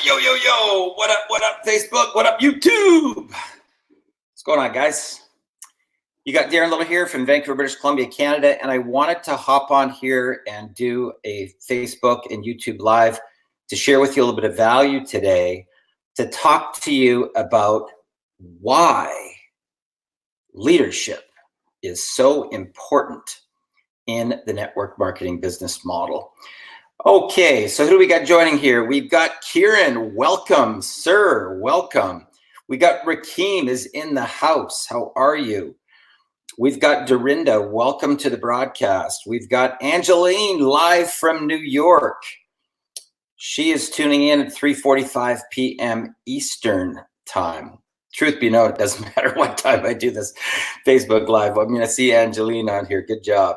Yo, yo, yo, what up, Facebook? What up, YouTube? What's going on, guys? You got Darren Little here from Vancouver, British Columbia, Canada, and I wanted to hop on here and do a Facebook and YouTube Live to share with you a little bit of value today, to talk to you about why leadership is so important in the network marketing business model. Okay, so who do we got joining here? We've got Kieran. Welcome, sir. Welcome. We got Rakeem is in the house. How are you? We've got Dorinda. Welcome to the broadcast. We've got Angeline live from New York. She is tuning in at 3:45 p.m. Eastern time. Truth be known, it doesn't matter what time I do this Facebook Live. I mean, I see Angeline on here. Good job.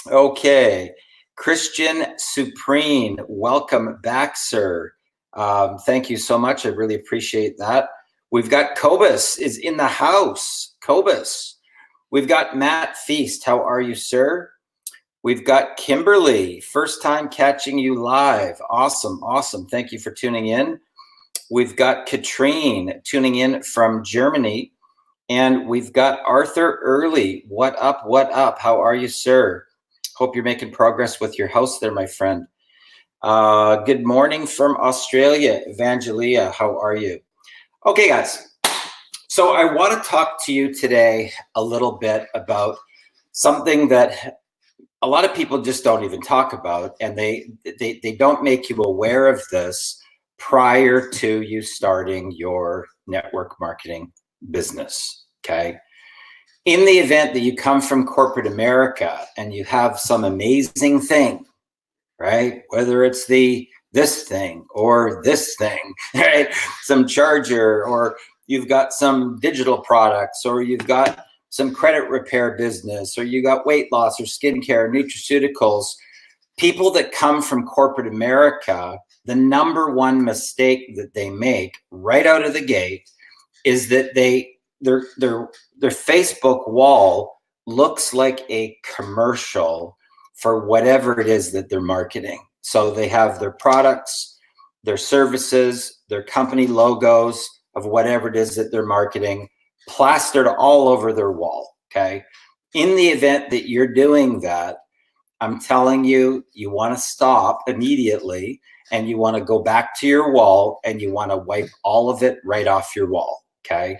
Okay. Christian Supreme, welcome back, sir. Thank you so much. I really appreciate that. We've got Cobus is in the house. Cobus. We've got Matt Feast. How are you, sir? We've got Kimberly. First time catching you live. Awesome. Awesome. Thank you for tuning in. We've got Katrine tuning in from Germany. And we've got Arthur Early. What up? What up? How are you, sir? Hope you're making progress with your house there, my friend. Good morning from Australia, Evangelia. How are you? Okay, guys. So I want to talk to you today a little bit about something that a lot of people just don't even talk about, and they don't make you aware of this prior to you starting your network marketing business, okay? In the event that you come from corporate America and you have some amazing thing, right? Whether it's this thing or this thing, right? Some charger, or you've got some digital products, or you've got some credit repair business, or you got weight loss or skincare, nutraceuticals. People that come from corporate America, the number one mistake that they make right out of the gate is that their Facebook wall looks like a commercial for whatever it is that they're marketing. So they have their products, their services, their company logos of whatever it is that they're marketing plastered all over their wall, okay? In the event that you're doing that, I'm telling you, you want to stop immediately and you want to go back to your wall and you want to wipe all of it right off your wall, okay?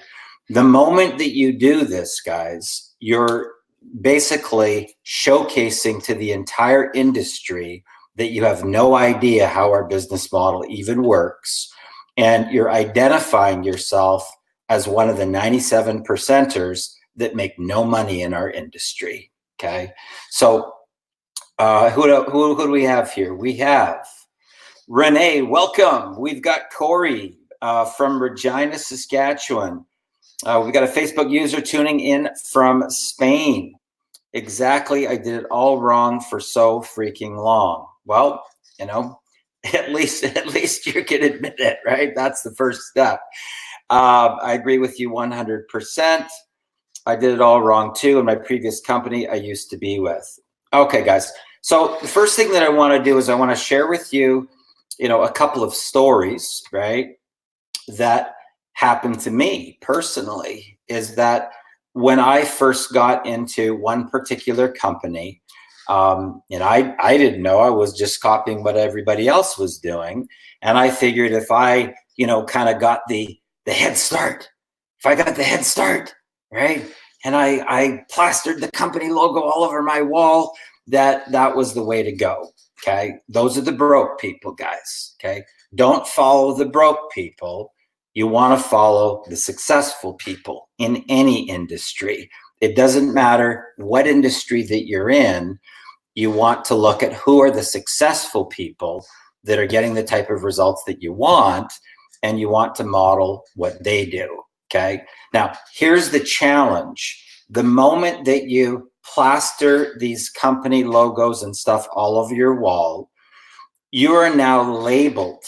The moment that you do this, guys, you're basically showcasing to the entire industry that you have no idea how our business model even works. And you're identifying yourself as one of the 97 percenters that make no money in our industry, okay? So who do we have here? We have Renee, welcome. We've got Corey from Regina, Saskatchewan. We've got a Facebook user tuning in from Spain. Exactly, I did it all wrong for so freaking long. Well, you know, at least you can admit it, right? That's the first step. I agree with you 100%. I did it all wrong too in my previous company I used to be with. Okay, guys. So the first thing that I want to do is I want to share with you, a couple of stories, right, that happened to me personally. Is that when I first got into one particular company, and I didn't know, I was just copying what everybody else was doing. And I figured if I, kind of got the head start, right? And I plastered the company logo all over my wall, that was the way to go. Okay. Those are the broke people, guys. Okay. Don't follow the broke people. You want to follow the successful people in any industry. It doesn't matter what industry that you're in. You want to look at who are the successful people that are getting the type of results that you want, and you want to model what they do, okay? Now, here's the challenge. The moment that you plaster these company logos and stuff all over your wall, you are now labeled,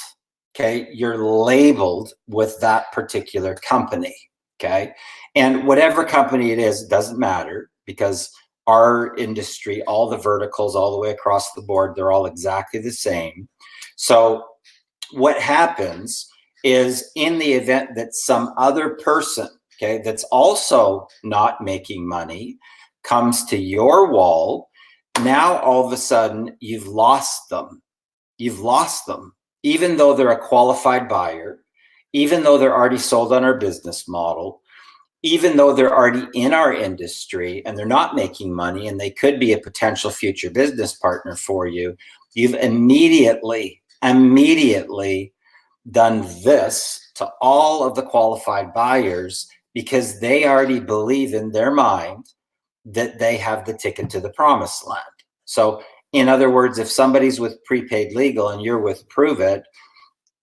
okay? You're labeled with that particular company, okay? And whatever company it is, it doesn't matter, because our industry, all the verticals all the way across the board, they're all exactly the same. So what happens is, in the event that some other person, okay, that's also not making money comes to your wall, now all of a sudden you've lost them. You've lost them, even though they're a qualified buyer, even though they're already sold on our business model, even though they're already in our industry and they're not making money and they could be a potential future business partner for you. You've immediately done this to all of the qualified buyers because they already believe in their mind that they have the ticket to the promised land. So in other words, if somebody's with Prepaid Legal and you're with Prove It,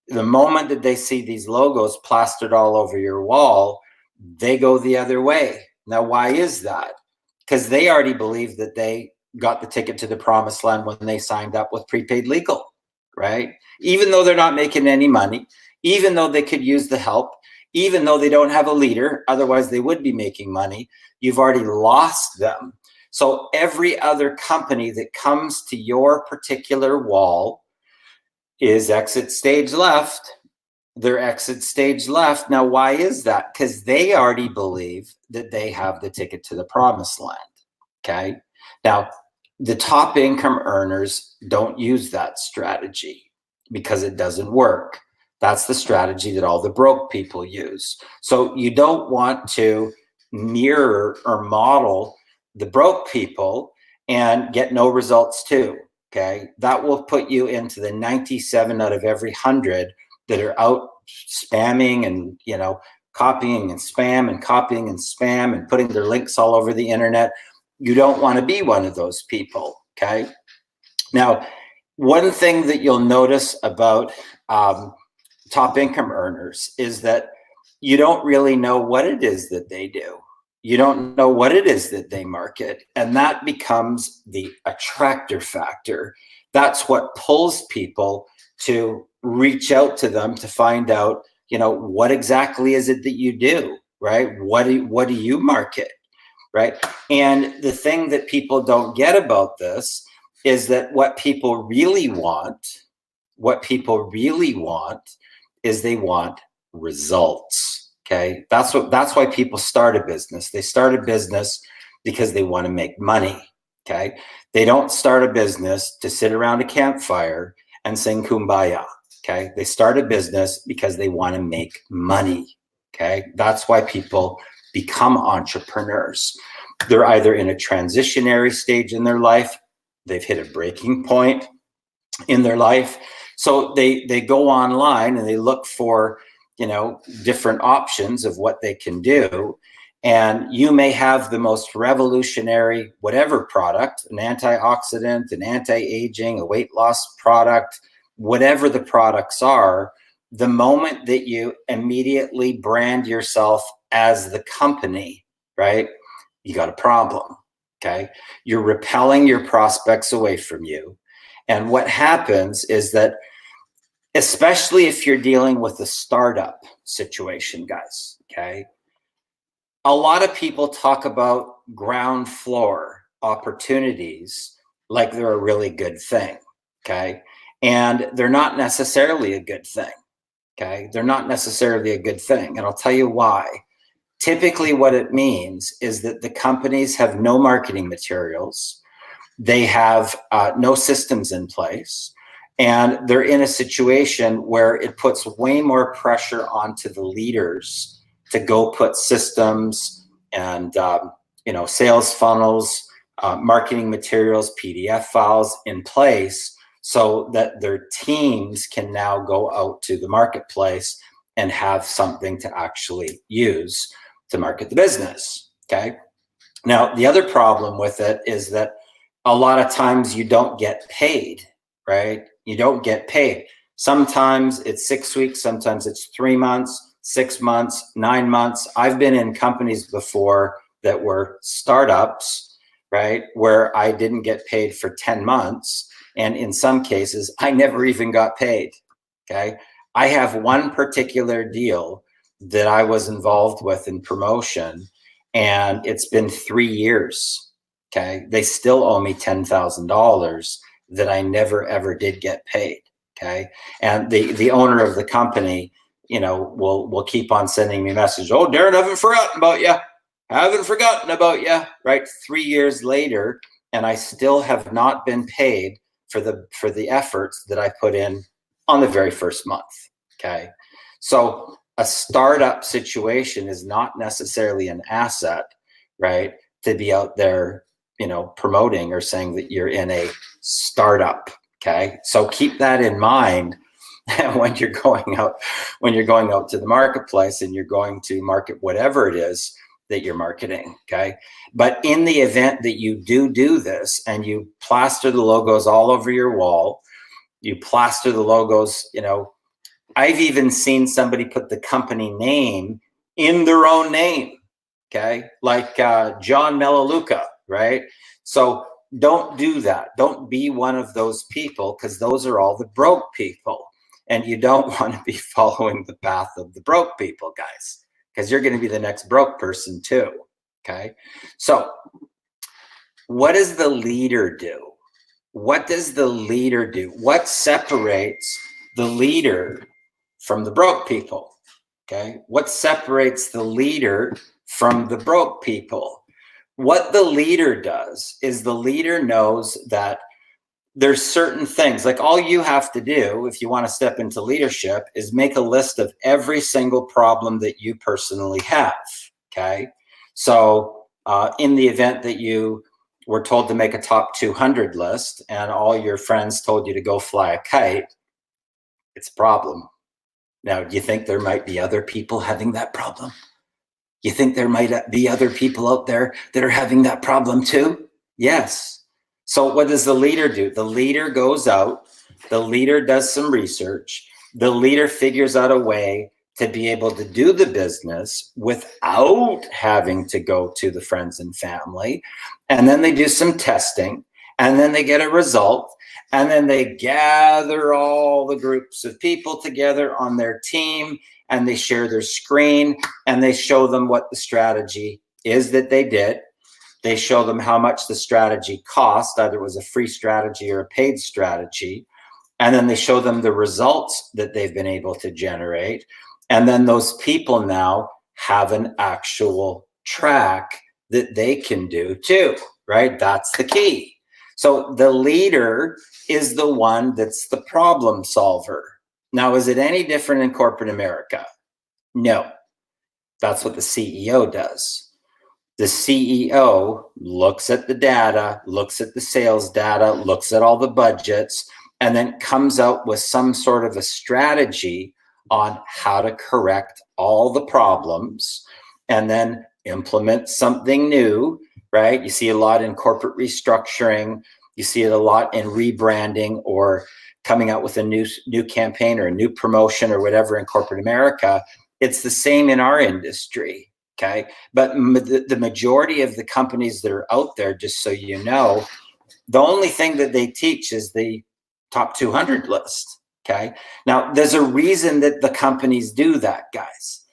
the moment that they see these logos plastered all over your wall, they go the other way. Now, why is that? Because they already believe that they got the ticket to the promised land when they signed up with Prepaid Legal, right? Even though they're not making any money, even though they could use the help, even though they don't have a leader, otherwise they would be making money, you've already lost them. So every other company that comes to your particular wall is exit stage left. They're exit stage left. Now, why is that? Because they already believe that they have the ticket to the promised land. Okay. Now, the top income earners don't use that strategy because it doesn't work. That's the strategy that all the broke people use. So you don't want to mirror or model the broke people and get no results too. Okay. That will put you into the 97 out of every 100 that are out spamming and, copying and spam and copying and spam and putting their links all over the internet. You don't want to be one of those people. Okay. Now, one thing that you'll notice about top income earners is that you don't really know what it is that they do. You don't know what it is that they market. And that becomes the attractor factor. That's what pulls people to reach out to them to find out, what exactly is it that you do, right? What do you market, right? And the thing that people don't get about this is that what people really want is they want results. Okay. That's why people start a business. They start a business because they want to make money. Okay. They don't start a business to sit around a campfire and sing Kumbaya. Okay. They start a business because they want to make money. Okay. That's why people become entrepreneurs. They're either in a transitionary stage in their life, they've hit a breaking point in their life. So they go online and they look for, different options of what they can do. And you may have the most revolutionary, whatever product, an antioxidant, an anti-aging, a weight loss product, whatever the products are, the moment that you immediately brand yourself as the company, right? You got a problem. Okay. You're repelling your prospects away from you. And what happens is that, especially if you're dealing with a startup situation, guys, okay, a lot of people talk about ground floor opportunities like they're a really good thing, okay? And they're not necessarily a good thing, okay? They're not necessarily a good thing, and I'll tell you why. Typically what it means is that the companies have no marketing materials, they have no systems in place, and they're in a situation where it puts way more pressure onto the leaders to go put systems and sales funnels, marketing materials, PDF files in place so that their teams can now go out to the marketplace and have something to actually use to market the business. Okay. Now, the other problem with it is that a lot of times you don't get paid, right? You don't get paid. Sometimes it's 6 weeks, sometimes it's 3 months, 6 months, 9 months. I've been in companies before that were startups, right, where I didn't get paid for 10 months. And in some cases, I never even got paid. Okay. I have one particular deal that I was involved with in promotion, and it's been 3 years. Okay. They still owe me $10,000 that I never, ever did get paid. Okay. And the owner of the company, you know, will keep on sending me messages. Oh, Darren, haven't forgotten about you. Haven't forgotten about you. Right. 3 years later, and I still have not been paid for the efforts that I put in on the very first month. Okay. So a startup situation is not necessarily an asset, right? To be out there, you know, promoting or saying that you're in a startup. Okay. So keep that in mind when you're going out to the marketplace and you're going to market whatever it is that you're marketing. Okay. But in the event that you do this and you plaster the logos all over your wall, you plaster the logos, you know, I've even seen somebody put the company name in their own name. Okay. Like John Melaleuca, right? So don't do that. Don't be one of those people, because those are all the broke people. And you don't want to be following the path of the broke people, guys, because you're going to be the next broke person too. Okay. So what does the leader do? What does the leader do? What separates the leader from the broke people? Okay. What separates the leader from the broke people? What the leader does is the leader knows that there's certain things, like all you have to do if you want to step into leadership is make a list of every single problem that you personally have. Okay. So in the event that you were told to make a top 200 list and all your friends told you to go fly a kite, it's a problem. Now, do you think there might be other people having that problem? You think there might be other people out there that are having that problem too? Yes. So what does the leader do? The leader goes out, the leader does some research, the leader figures out a way to be able to do the business without having to go to the friends and family. And then they do some testing, and then they get a result, and then they gather all the groups of people together on their team, and they share their screen, and they show them what the strategy is that they did. They show them how much the strategy cost, either it was a free strategy or a paid strategy. And then they show them the results that they've been able to generate. And then those people now have an actual track that they can do too, right? That's the key. So the leader is the one that's the problem solver. Now, is it any different in corporate America? No. That's what the CEO does. The CEO looks at the data, looks at the sales data, looks at all the budgets, and then comes out with some sort of a strategy on how to correct all the problems and then implement something new, right? You see a lot in corporate restructuring. You see it a lot in rebranding or coming out with a new campaign or a new promotion or whatever in corporate America. It's the same in our industry. Okay. But the majority of the companies that are out there, just so you know, the only thing that they teach is the top 200 list. Okay. Now, there's a reason that the companies do that, guys.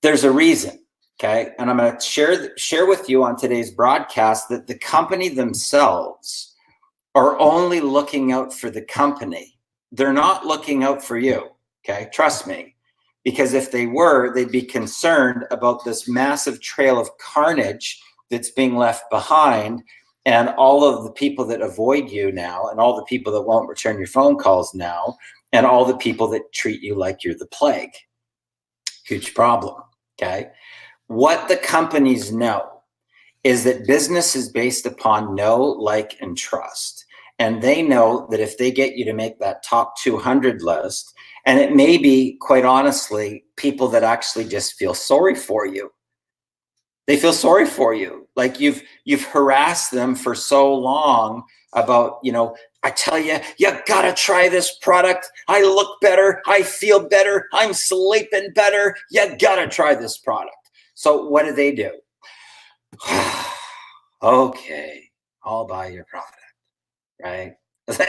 There's a reason. Okay. And I'm going to share with you on today's broadcast that the company themselves are only looking out for the company. They're not looking out for you. Okay. Trust me. Because if they were, they'd be concerned about this massive trail of carnage that's being left behind, and all of the people that avoid you now, and all the people that won't return your phone calls now, and all the people that treat you like you're the plague. Huge problem, okay? What the companies know is that business is based upon know, like, and trust. And they know that if they get you to make that top 200 list, and it may be, quite honestly, people that actually just feel sorry for you. They feel sorry for you. Like you've harassed them for so long about, you know, I tell you, you gotta try this product. I look better. I feel better. I'm sleeping better. You gotta try this product. So what do? Okay, I'll buy your product, right?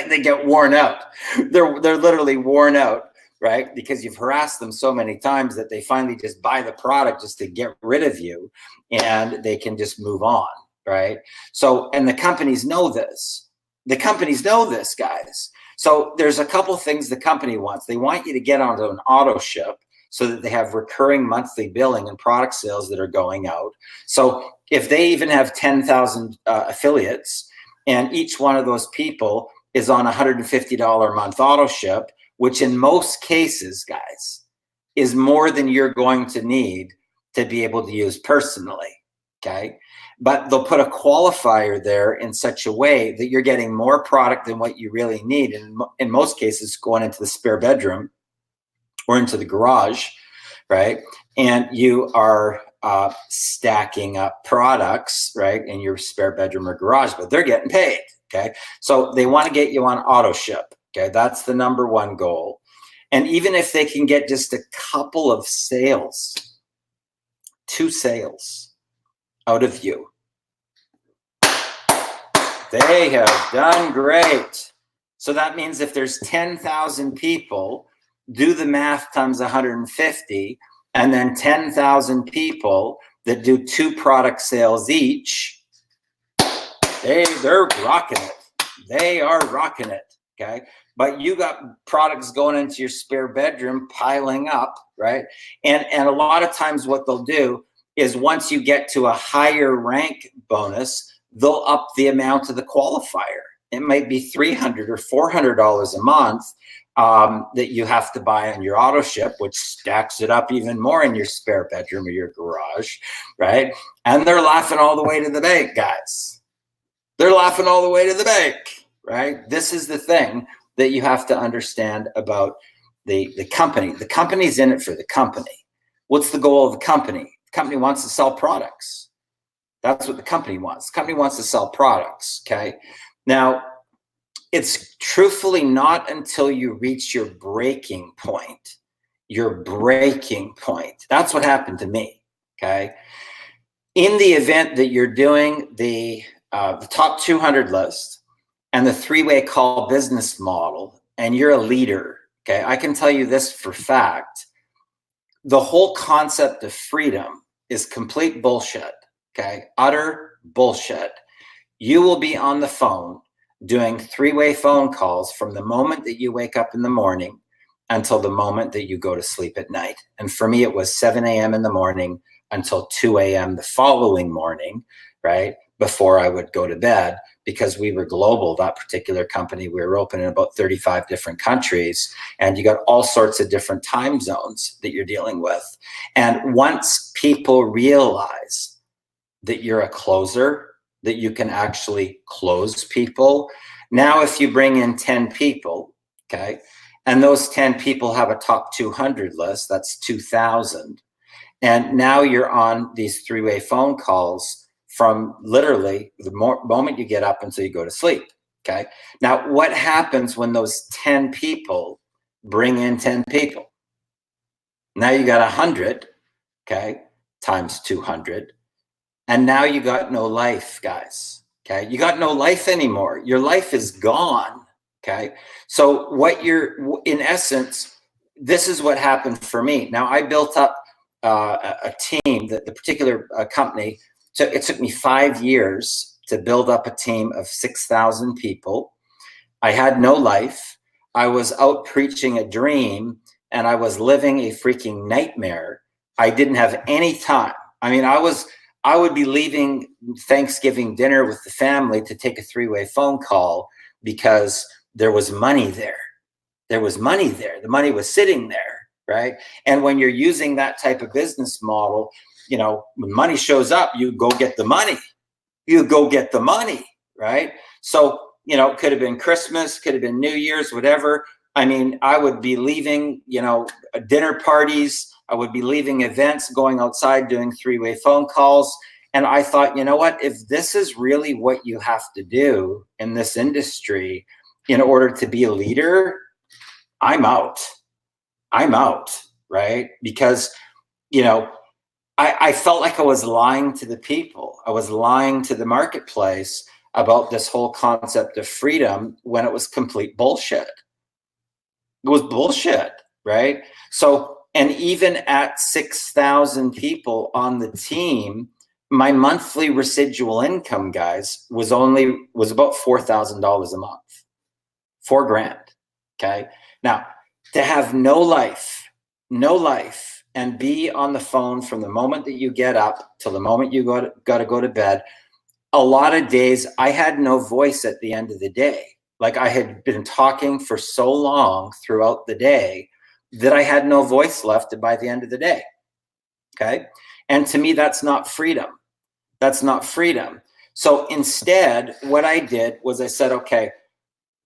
They get worn out. They're literally worn out. Right? Because you've harassed them so many times that they finally just buy the product just to get rid of you, and they can just move on. Right? So, and the companies know this. The companies know this, guys. So there's a couple things the company wants. They want you to get onto an auto ship so that they have recurring monthly billing and product sales that are going out. So if they even have 10,000 affiliates, and each one of those people is on $150 a month auto ship, which in most cases, guys, is more than you're going to need to be able to use personally, okay? But they'll put a qualifier there in such a way that you're getting more product than what you really need. And in most cases, going into the spare bedroom or into the garage, right? And you are stacking up products, right, in your spare bedroom or garage, but they're getting paid, okay? So they want to get you on auto ship, okay? That's the number one goal. And even if they can get just a couple of sales, 2 sales out of you, they have done great. So that means if there's 10,000 people, do the math times 150, and then 10,000 people that do 2 product sales each, they're rocking it. They are rocking it, okay? But you got products going into your spare bedroom piling up, right? And a lot of times what they'll do is once you get to a higher rank bonus, they'll up the amount of the qualifier. It might be $300 or $400 a month that you have to buy on your auto ship, which stacks it up even more in your spare bedroom or your garage, right? And they're laughing all the way to the bank, guys. They're laughing all the way to the bank, right? This is the thing that you have to understand about the company. The company's in it for the company. What's the goal of the company? The company wants to sell products. That's what the company wants. The company wants to sell products, okay? Now, it's truthfully not until you reach your breaking point. That's what happened to me, okay? In the event that you're doing the top 200 list and the 3-way call business model, and you're a leader, okay? I can tell you this for fact. The whole concept of freedom is complete bullshit, okay? Utter bullshit. You will be on the phone doing 3-way phone calls from the moment that you wake up in the morning until the moment that you go to sleep at night. And for me, it was 7 a.m. in the morning until 2 a.m. the following morning, right? Before I would go to bed, because we were global, that particular company. We were open in about 35 different countries, and you got all sorts of different time zones that you're dealing with. And once people realize that you're a closer, that you can actually close people. Now, if you bring in 10 people, okay, and those 10 people have a top 200 list, that's 2,000. And now you're on these 3-way phone calls from literally the moment you get up until you go to sleep, okay? Now, what happens when those 10 people bring in 10 people? Now you got 100, okay, times 200. And now you got no life, guys, okay? You got no life anymore. Your life is gone, okay? So what you're, in essence, this is what happened for me. Now, I built up a team, that the particular company, it took me 5 years to build up a team of 6,000 people. I had no life. I was out preaching a dream, and I was living a freaking nightmare. I didn't have any time. I mean, I would be leaving Thanksgiving dinner with the family to take a 3-way phone call because there was money there. There was money there. The money was sitting there, right? And when you're using that type of business model, you know, when money shows up, you go get the money. You go get the money, right? So, you know, it could have been Christmas, could have been New Year's, whatever. I mean, I would be leaving, you know, dinner parties. I would be leaving events, going outside, doing 3-way phone calls. And I thought, you know what, if this is really what you have to do in this industry in order to be a leader, I'm out. I'm out, right? Because, you know, I felt like I was lying to the people. I was lying to the marketplace about this whole concept of freedom when it was complete bullshit. It was bullshit, right? So, and even at 6,000 people on the team, my monthly residual income, guys, was about $4,000 a month. $4,000. Okay. Now, to have no life, and be on the phone from the moment that you get up till the moment you got to go to bed. A lot of days I had no voice at the end of the day. Like I had been talking for so long throughout the day that I had no voice left by the end of the day. Okay. And to me, that's not freedom. That's not freedom. So instead, what I did was I said, okay,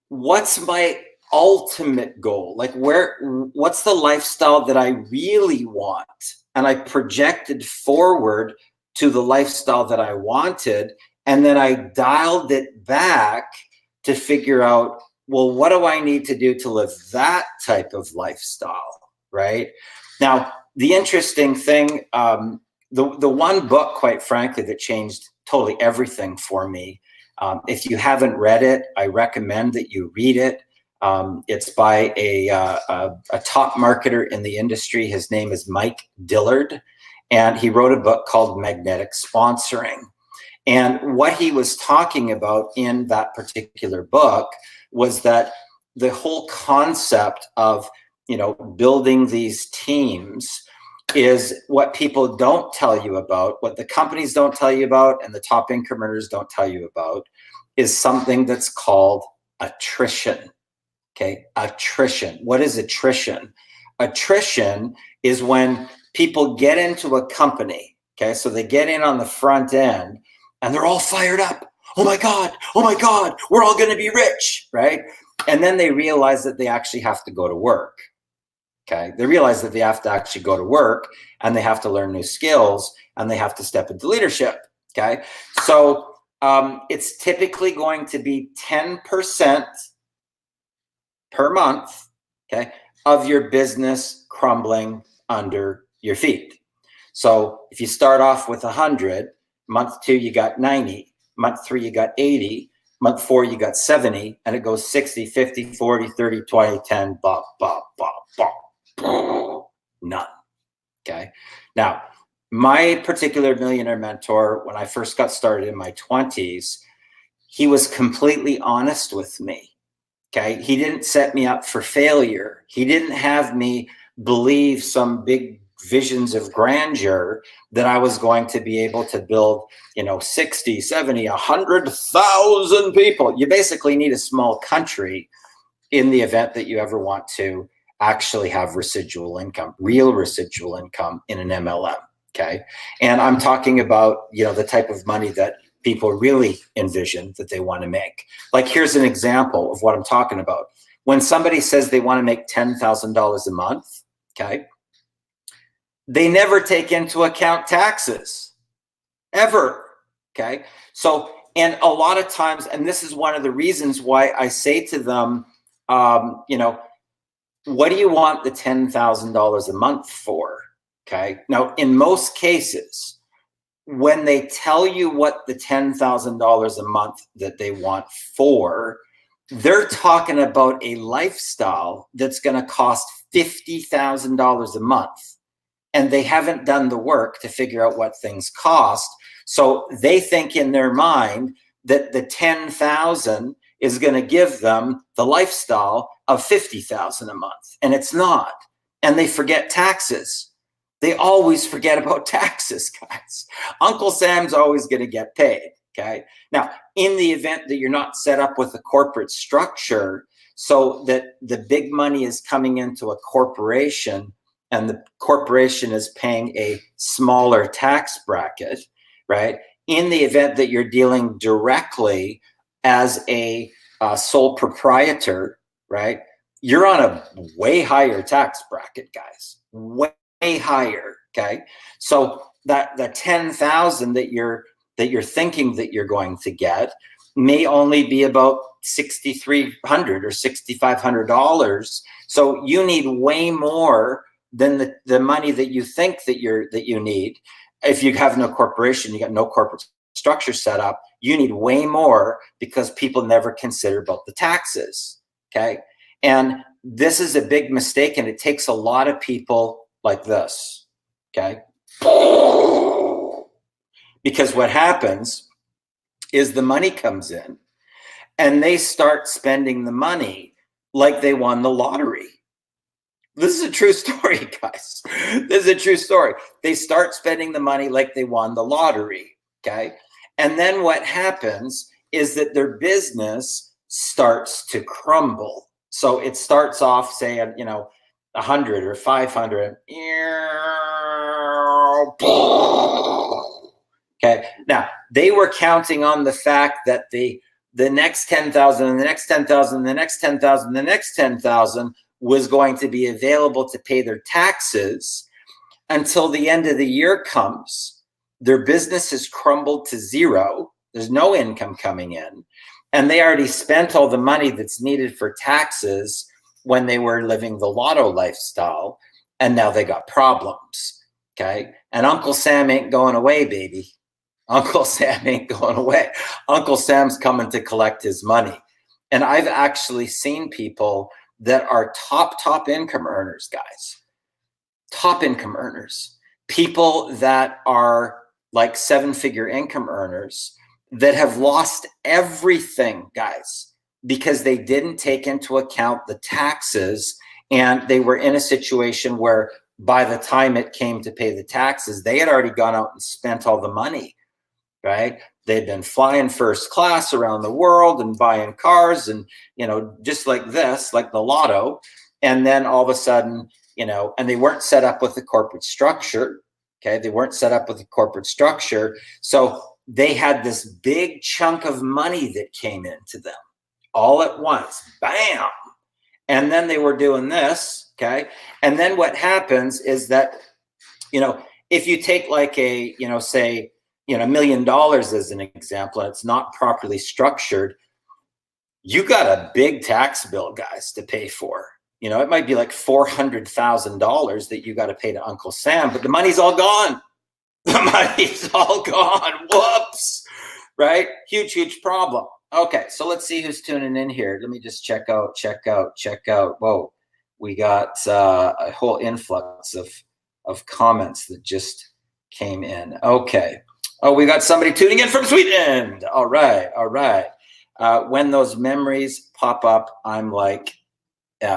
what's my ultimate goal? Like what's the lifestyle that I really want? And I projected forward to the lifestyle that I wanted. And then I dialed it back to figure out, well, what do I need to do to live that type of lifestyle? Right now, the interesting thing, the one book, quite frankly, that changed totally everything for me. If you haven't read it, I recommend that you read it. It's by a top marketer in the industry. His name is Mike Dillard, and he wrote a book called Magnetic Sponsoring. And what he was talking about in that particular book was that the whole concept of, building these teams is what people don't tell you about, what the companies don't tell you about, and the top incrementers don't tell you about, is something that's called attrition. Okay, attrition. What is attrition? Attrition is when people get into a company. Okay, so they get in on the front end and they're all fired up. Oh my God, we're all going to be rich, right? And then they realize that they actually have to go to work. Okay, they realize that they have to actually go to work and they have to learn new skills and they have to step into leadership. Okay, so it's typically going to be 10% per month, okay, of your business crumbling under your feet. So if you start off with 100, month 2 you got 90, month 3 you got 80, month 4 you got 70, and it goes 60, 50, 40, 30, 20, 10, blah, blah, blah, blah. None. Okay. Now, my particular millionaire mentor, when I first got started in my 20s, he was completely honest with me. Okay. He didn't set me up for failure. He didn't have me believe some big visions of grandeur that I was going to be able to build, 60, 70, 100,000 people. You basically need a small country in the event that you ever want to actually have residual income, real residual income in an MLM. Okay. And I'm talking about, the type of money that people really envision that they want to make. Like, here's an example of what I'm talking about. When somebody says they want to make $10,000 a month, okay, they never take into account taxes, ever. Okay. So, and a lot of times, and this is one of the reasons why I say to them, what do you want the $10,000 a month for? Okay. Now, in most cases, when they tell you what the $10,000 a month that they want for, they're talking about a lifestyle that's going to cost $50,000 a month. And they haven't done the work to figure out what things cost. So they think in their mind that the 10,000 is going to give them the lifestyle of 50,000 a month. And it's not. And they forget taxes. They always forget about taxes, guys. Uncle Sam's always going to get paid. Okay. Now, in the event that you're not set up with a corporate structure so that the big money is coming into a corporation and the corporation is paying a smaller tax bracket, right? In the event that you're dealing directly as a sole proprietor, right? You're on a way higher tax bracket, guys. Way higher. Okay. So that 10,000 that you're thinking that you're going to get may only be about $6,300 or $6,500. So you need way more than the money that you think that you need. If you have no corporation, you got no corporate structure set up, you need way more because people never consider about the taxes. Okay. And this is a big mistake, and it takes a lot of people like this. Okay. Because what happens is the money comes in and they start spending the money like they won the lottery. This is a true story, guys. This is a true story. They start spending the money like they won the lottery, okay? And then what happens is that their business starts to crumble. So it starts off, say, at, 100 or 500. Okay. Now, they were counting on the fact that the next 10,000 and the next 10,000, the next 10,000, the next 10,000 was going to be available to pay their taxes until the end of the year comes. Their business has crumbled to zero. There's no income coming in. And they already spent all the money that's needed for taxes when they were living the lotto lifestyle. And now they got problems. Okay. And Uncle Sam ain't going away, baby. Uncle Sam ain't going away. Uncle Sam's coming to collect his money. And I've actually seen people that are top income earners, guys. Top income earners. People that are like 7-figure income earners that have lost everything, guys, because they didn't take into account the taxes, and they were in a situation where by the time it came to pay the taxes, they had already gone out and spent all the money, right? They'd been flying first class around the world and buying cars and, just like this, like the lotto. And then all of a sudden, and they weren't set up with the corporate structure. Okay. They weren't set up with the corporate structure. So they had this big chunk of money that came into them all at once. Bam. And then they were doing this. Okay. And then what happens is that, if you take like a, say, $1 million as an example, and it's not properly structured, you got a big tax bill, guys, to pay for. It might be like $400,000 that you got to pay to Uncle Sam, but the money's all gone. The money's all gone. Whoops. Right? Huge problem. Okay, so let's see who's tuning in here. Let me just check out. Whoa, we got a whole influx of comments that just came in. Okay. Oh, we got somebody tuning in from Sweden. All right. When those memories pop up, I'm like,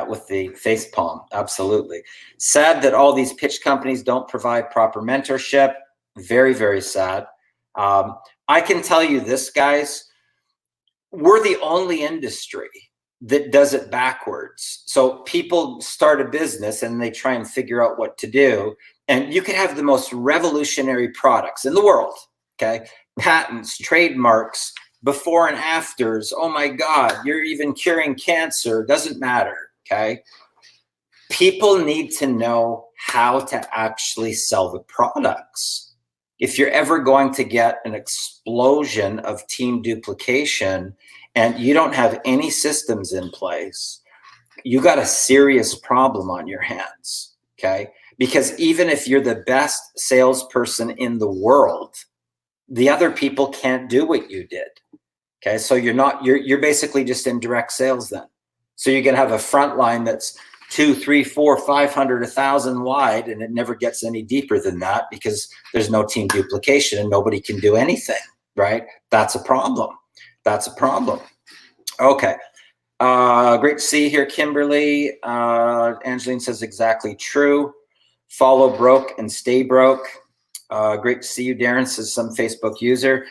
with the face palm. Absolutely. Sad that all these pitch companies don't provide proper mentorship. Very, very sad. I can tell you this, guys, we're the only industry that does it backwards. So people start a business and they try and figure out what to do. And you can have the most revolutionary products in the world. Okay. Patents, trademarks, before and afters. Oh my God, you're even curing cancer. Doesn't matter. Okay. People need to know how to actually sell the products. If you're ever going to get an explosion of team duplication and you don't have any systems in place, you got a serious problem on your hands. Okay. Because even if you're the best salesperson in the world, the other people can't do what you did. Okay. So you're basically just in direct sales then. So you're going to have a front line that's 2, 3, 4, 500, 1,000 wide, and it never gets any deeper than that because there's no team duplication and nobody can do anything, right? That's a problem. Okay. Great to see you here, Kimberly. Angeline says exactly true. Follow broke and stay broke. Great to see you, Darren, says some Facebook user.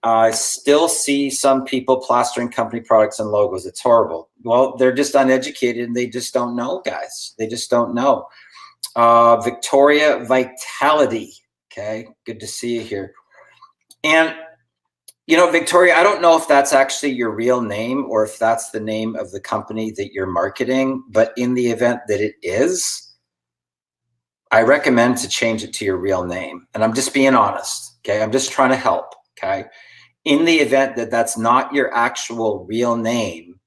I still see some people plastering company products and logos. It's horrible. Well, they're just uneducated and they just don't know, guys. They just don't know. Victoria Vitality. Okay, good to see you here. And, Victoria, I don't know if that's actually your real name or if that's the name of the company that you're marketing, but in the event that it is, I recommend to change it to your real name. And I'm just being honest, okay? I'm just trying to help, okay? In the event that that's not your actual real name,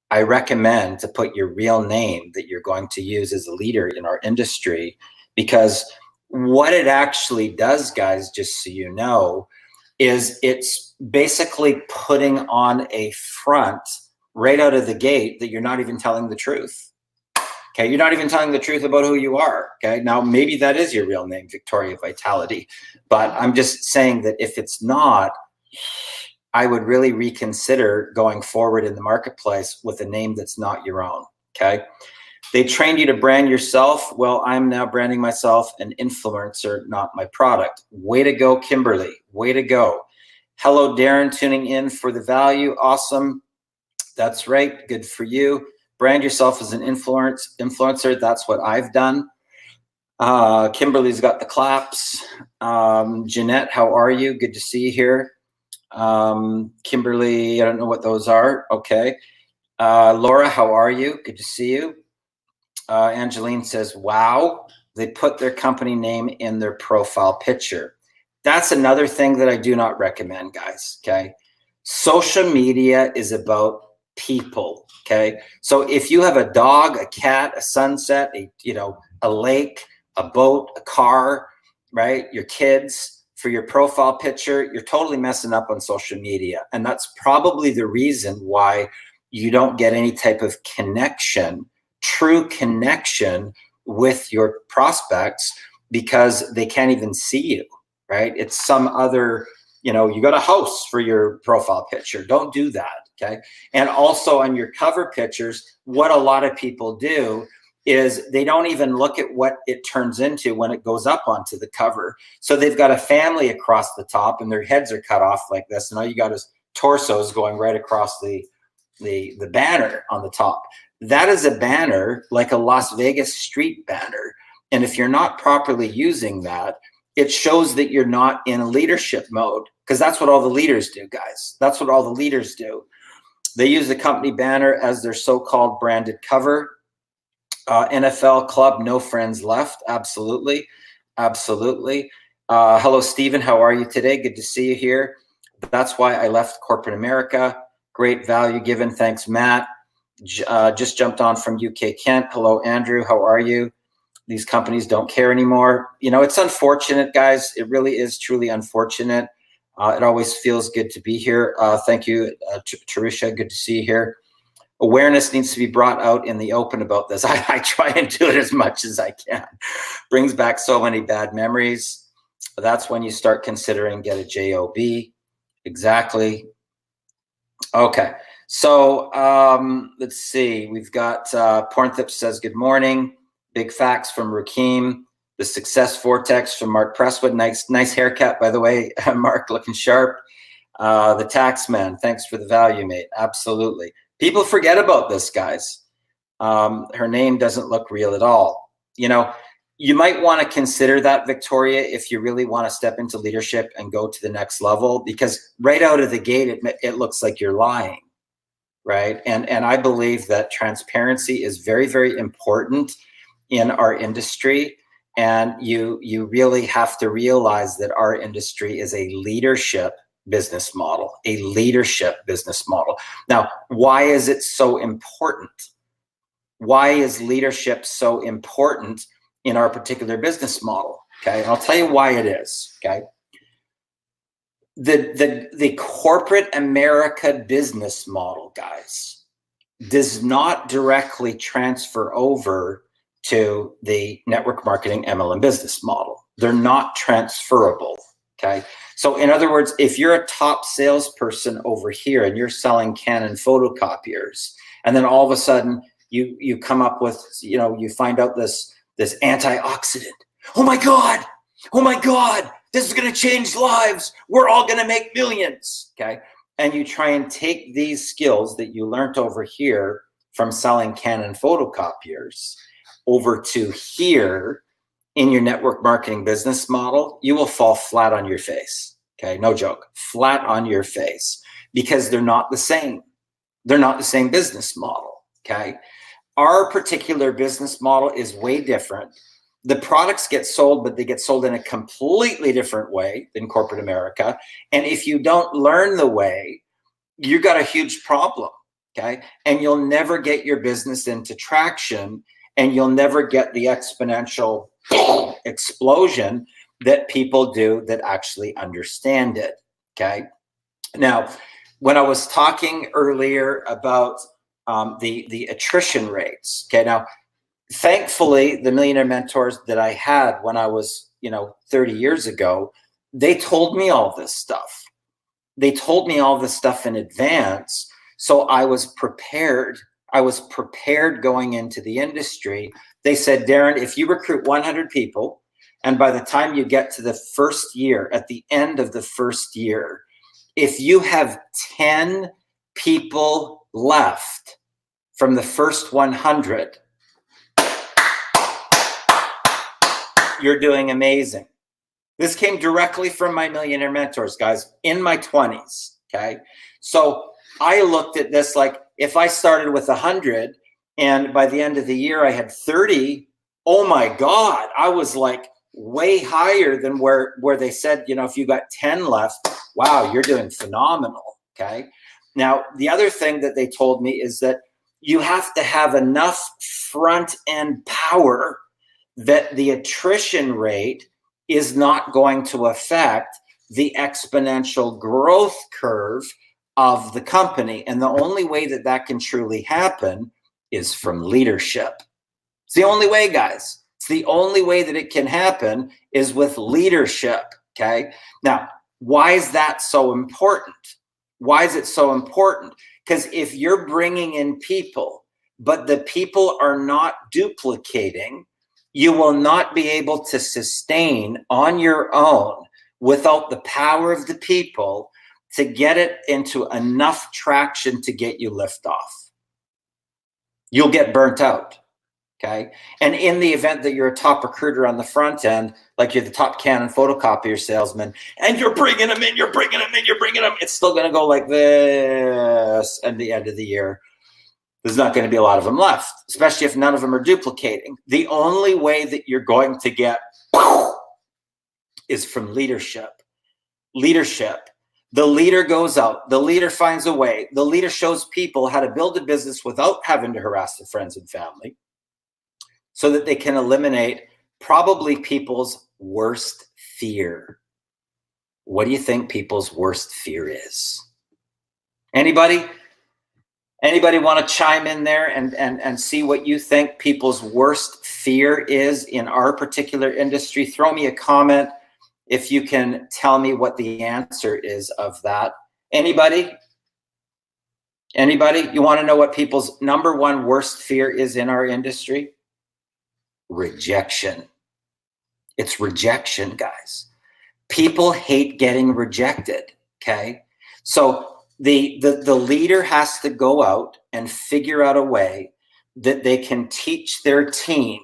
I recommend to put your real name that you're going to use as a leader in our industry, because what it actually does, guys, just so you know, is it's basically putting on a front right out of the gate that you're not even telling the truth. Okay, you're not even telling the truth about who you are. Okay, now maybe that is your real name, Victoria Vitality, but I'm just saying that if it's not, I would really reconsider going forward in the marketplace with a name that's not your own, okay? They trained you to brand yourself. Well, I'm now branding myself an influencer, not my product. Way to go, Kimberly. Way to go. Hello, Darren, tuning in for the value. Awesome. That's right. Good for you. Brand yourself as an influencer. That's what I've done. Kimberly's got the claps. Jeanette, how are you? Good to see you here. Kimberly, I don't know what those are. Okay. Laura, how are you? Good to see you. Angeline says, wow, they put their company name in their profile picture. That's another thing that I do not recommend, guys, okay? Social media is about people, okay? So if you have a dog, a cat, a sunset, a lake, a boat, a car, right? Your kids, for your profile picture, you're totally messing up on social media. And that's probably the reason why you don't get any type of connection, true connection with your prospects, because they can't even see you, right? It's some other, you got a house for your profile picture. Don't do that, okay? And also on your cover pictures, what a lot of people do is they don't even look at what it turns into when it goes up onto the cover. So they've got a family across the top and their heads are cut off like this, and all you got is torsos going right across the banner on the top. That is a banner like a Las Vegas street banner. And if you're not properly using that, it shows that you're not in leadership mode, because that's what all the leaders do, guys. That's what all the leaders do. They use the company banner as their so-called branded cover. NFL club, no friends left. Absolutely. Absolutely. Hello, Stephen. How are you today? Good to see you here. That's why I left corporate America. Great value given. Thanks, Matt. Just jumped on from UK Kent. Hello, Andrew. How are you? These companies don't care anymore. It's unfortunate, guys. It really is truly unfortunate. It always feels good to be here. Thank you, Teresa. Good to see you here. Awareness needs to be brought out in the open about this. I try and do it as much as I can. Brings back so many bad memories. That's when you start considering get a job. Exactly. Okay. So let's see. We've got Pornthip says, good morning. Big facts from Rakeem. The Success Vortex from Mark Presswood. Nice haircut, by the way, Mark, looking sharp. The Taxman. Thanks for the value, mate. Absolutely. People forget about this, guys. Her name doesn't look real at all. You might want to consider that, Victoria, if you really want to step into leadership and go to the next level, because right out of the gate, it looks like you're lying, right? And I believe that transparency is very, very important in our industry. And you really have to realize that our industry is a leadership business model, a leadership business model. Now, why is it so important? Why is leadership so important in our particular business model? Okay, and I'll tell you why it is. Okay, the corporate America business model, guys, does not directly transfer over to the network marketing MLM business model. They're not transferable. Okay. So in other words, if you're a top salesperson over here and you're selling Canon photocopiers, and then all of a sudden you come up with, you find out this antioxidant. Oh my God, this is going to change lives. We're all going to make millions. Okay. And you try and take these skills that you learned over here from selling Canon photocopiers over to here in your network marketing business model, you will fall flat on your face. Okay, no joke, flat on your face, because they're not the same. They're not the same business model. Okay, our particular business model is way different. The products get sold, but they get sold in a completely different way than corporate America. And if you don't learn the way, you got a huge problem. Okay, and you'll never get your business into traction, and you'll never get the exponential explosion that people do that actually understand it. Okay. Now, when I was talking earlier about the attrition rates, okay, now, thankfully, the millionaire mentors that I had when I was, 30 years ago, they told me all this stuff. they told me all this stuff in advance. So I was prepared. I was prepared going into the industry. They said, Darren, if you recruit 100 people, and by the time you get to the first year, at the end of the first year, if you have 10 people left from the first 100, you're doing amazing. This came directly from my millionaire mentors, guys, in my 20s, okay? So I looked at this like, if I started with 100 and by the end of the year I had 30, oh my God, I was like way higher than where they said, you know, if you got 10 left, wow, you're doing phenomenal, okay? Now, the other thing that they told me is that you have to have enough front end power that the attrition rate is not going to affect the exponential growth curve of the company. And the only way that that can truly happen is from leadership. It's the only way, guys. It's the only way that it can happen is with leadership, okay? Now, why is that so important? Why is it so important? Because if you're bringing in people, but the people are not duplicating, you will not be able to sustain on your own without the power of the people to get it into enough traction to get you lift off. You'll get burnt out, okay? And in the event that you're a top recruiter on the front end, like you're the top Canon photocopier salesman, and you're bringing them in, you're bringing them in, you're bringing them, it's still gonna go like this at the end of the year. There's not going to be a lot of them left, especially if none of them are duplicating. The only way that you're going to get is from leadership. Leadership. The leader goes out. The leader finds a way. The leader shows people how to build a business without having to harass their friends and family so that they can eliminate probably people's worst fear. What do you think people's worst fear is? Anybody? Anybody want to chime in there and see what you think people's worst fear is in our particular industry? Throw me a comment if you can tell me what the answer is of that. Anybody? Anybody? You want to know what people's number one worst fear is in our industry? Rejection. It's rejection, guys. People hate getting rejected, okay? So the leader has to go out and figure out a way that they can teach their team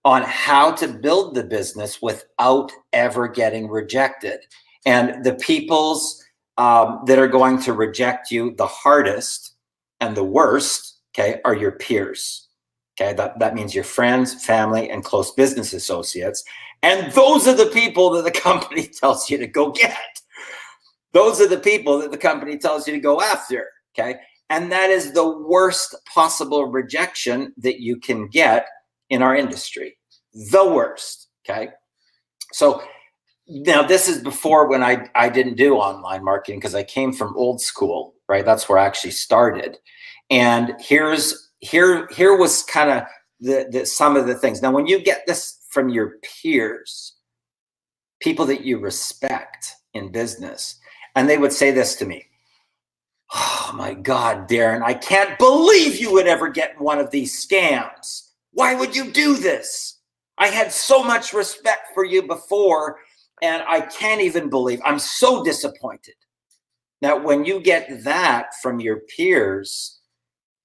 on how to build the business without ever getting rejected. And the peoples that are going to reject you the hardest and the worst, okay, are your peers. Okay, that means your friends, family, and close business associates. And those are the people that the company tells you to go get. Those are the people that the company tells you to go after, okay? And that is the worst possible rejection that you can get in our industry. The worst, okay? So now this is before when I didn't do online marketing because I came from old school, right? That's where I actually started. And here was kind of the some of the things. Now, when you get this from your peers, people that you respect in business, and they would say this to me, oh my God, Darren, I can't believe you would ever get one of these scams. Why would you do this? I had so much respect for you before, and I can't even believe, I'm so disappointed. Now, when you get that from your peers,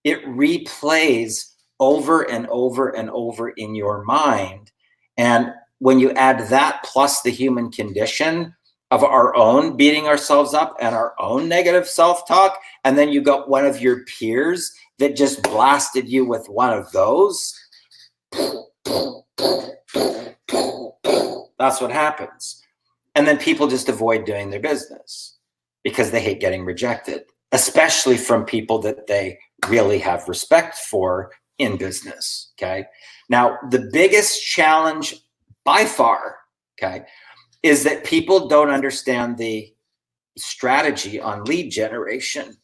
it replays over and over and over in your mind. And when you add that plus the human condition of our own beating ourselves up and our own negative self-talk, and then you got one of your peers that just blasted you with one of those, that's what happens. And then people just avoid doing their business because they hate getting rejected, especially from people that they really have respect for in business, okay? Now, the biggest challenge by far, okay, is that people don't understand the strategy on lead generation,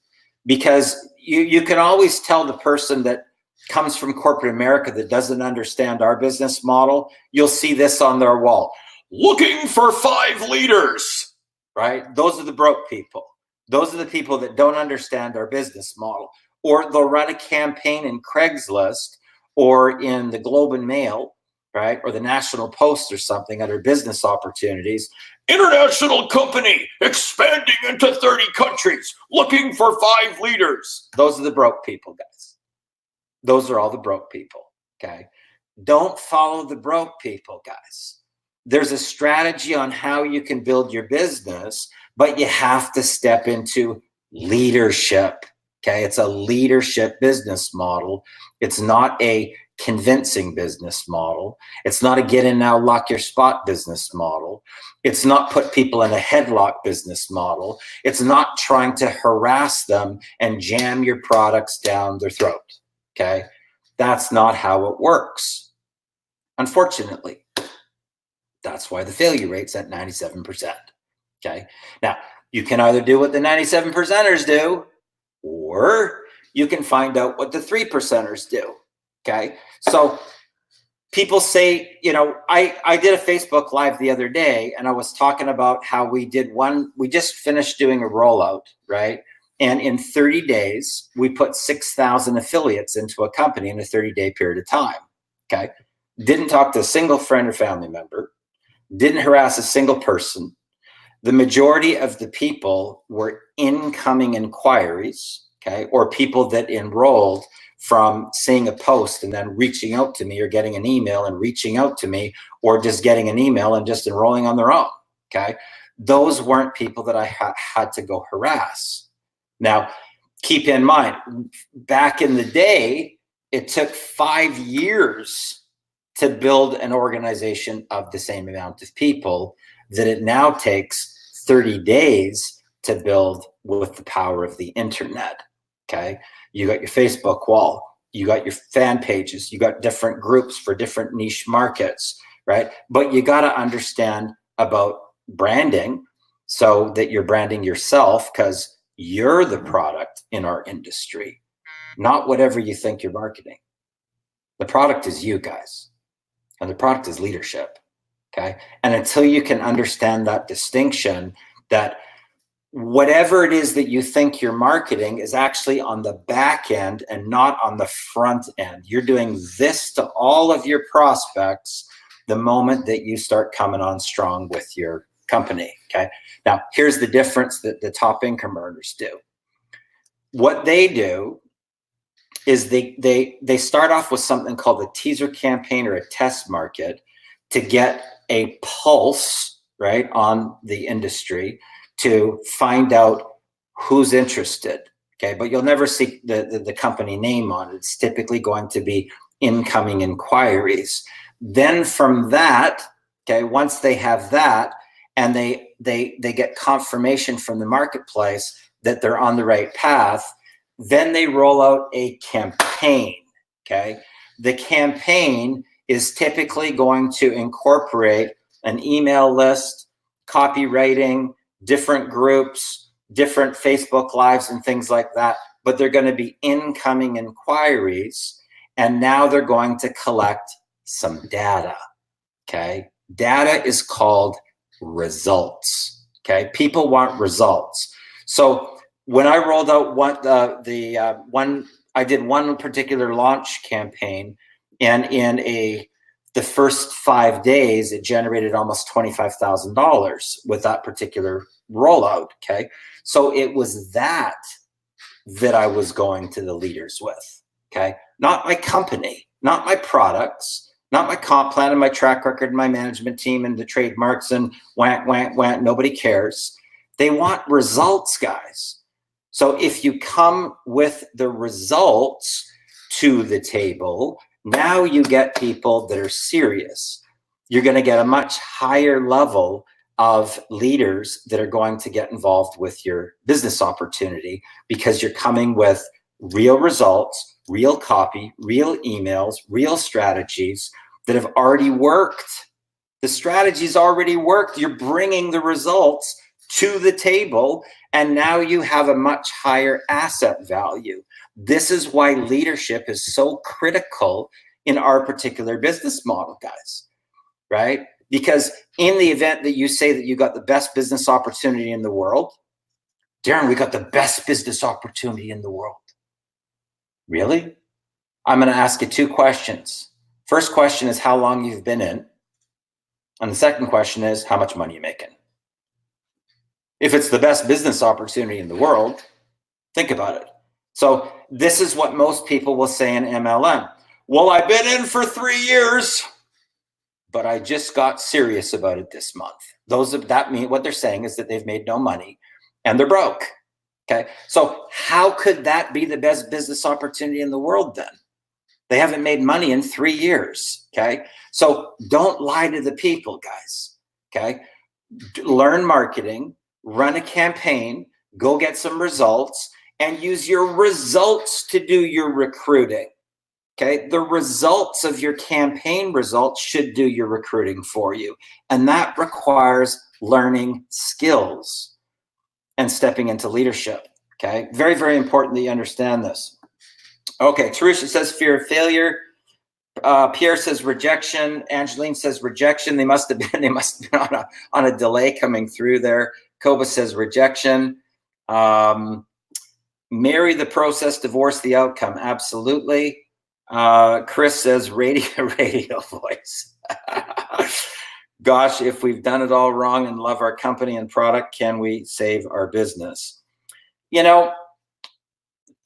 because you can always tell the person that comes from corporate America that doesn't understand our business model. You'll see this on their wall. Looking for 5 leaders, right? Those are the broke people. Those are the people that don't understand our business model. Or they'll run a campaign in Craigslist or in the Globe and Mail, right? Or the National Post or something under business opportunities. International company expanding into 30 countries, looking for 5 leaders. Those are the broke people, guys. Those are all the broke people, okay? Don't follow the broke people, guys. There's a strategy on how you can build your business, but you have to step into leadership, okay? It's a leadership business model. It's not a convincing business model. It's not a get in now, lock your spot business model. It's not put people in a headlock business model. It's not trying to harass them and jam your products down their throat, okay? That's not how it works, unfortunately. That's why the failure rate's at 97%, okay? Now, you can either do what the 97%ers do, or you can find out what the 3%ers do, okay? So people say, you know, I did a Facebook Live the other day, and I was talking about how we just finished doing a rollout, right? And in 30 days, we put 6,000 affiliates into a company in a 30-day period of time, okay? Didn't talk to a single friend or family member, didn't harass a single person. The majority of the people were incoming inquiries, okay, or people that enrolled from seeing a post and then reaching out to me, or getting an email and reaching out to me, or just getting an email and just enrolling on their own, okay? Those weren't people that I had to go harass. Now, keep in mind, back in the day, it took 5 years to build an organization of the same amount of people that it now takes 30 days to build with the power of the internet, okay? You got your Facebook wall, you got your fan pages, you got different groups for different niche markets, right? But you got to understand about branding so that you're branding yourself, because you're the product in our industry, not whatever you think you're marketing. The product is you guys. And the product is leadership, okay? And until you can understand that distinction, that whatever it is that you think you're marketing is actually on the back end and not on the front end. You're doing this to all of your prospects the moment that you start coming on strong with your company, okay? Now, here's the difference that the top income earners do. What they do is they start off with something called a teaser campaign or a test market to get a pulse, right, on the industry, to find out who's interested, okay? But you'll never see the company name on it. It's typically going to be incoming inquiries. Then from that, okay, once they have that and they get confirmation from the marketplace that they're on the right path, then they roll out a campaign, okay? The campaign is typically going to incorporate an email list, copywriting, different groups, different Facebook Lives and things like that, but they're going to be incoming inquiries, and now they're going to collect some data, okay? Data is called results, okay? People want results. So when I rolled out I did one particular launch campaign, and in the first 5 days, it generated almost $25,000 with that particular rollout, okay? So it was that I was going to the leaders with, okay? Not my company, not my products, not my comp plan and my track record and my management team and the trademarks and whant, nobody cares. They want results, guys. So if you come with the results to the table, now you get people that are serious. You're going to get a much higher level of leaders that are going to get involved with your business opportunity, because you're coming with real results, real copy, real emails, real strategies that have already worked. The strategy's already worked. You're bringing the results to the table, and now you have a much higher asset value. This is why leadership is so critical in our particular business model, guys, right? Because in the event that you say that you got the best business opportunity in the world, Darren, we got the best business opportunity in the world. Really? I'm going to ask you 2 questions. First question is how long you've been in. And the second question is how much money you're making. If it's the best business opportunity in the world, think about it. So this is what most people will say in MLM. Well, I've been in for 3 years, but I just got serious about it this month. That mean what they're saying is that they've made no money and they're broke. Okay. So how could that be the best business opportunity in the world then? They haven't made money in 3 years. Okay. So don't lie to the people, guys. Okay. Learn marketing, run a campaign, go get some results, and use your results to do your recruiting. Okay. The results of your campaign results should do your recruiting for you. And that requires learning skills and stepping into leadership. Okay. Very, very important that you understand this. Okay. Teresa says fear of failure. Pierre says rejection. Angeline says rejection. They must have been on a delay coming through there. Koba says rejection. Marry the process, divorce the outcome. Absolutely. Chris says radio voice. Gosh, if we've done it all wrong and love our company and product, can we save our business? You know,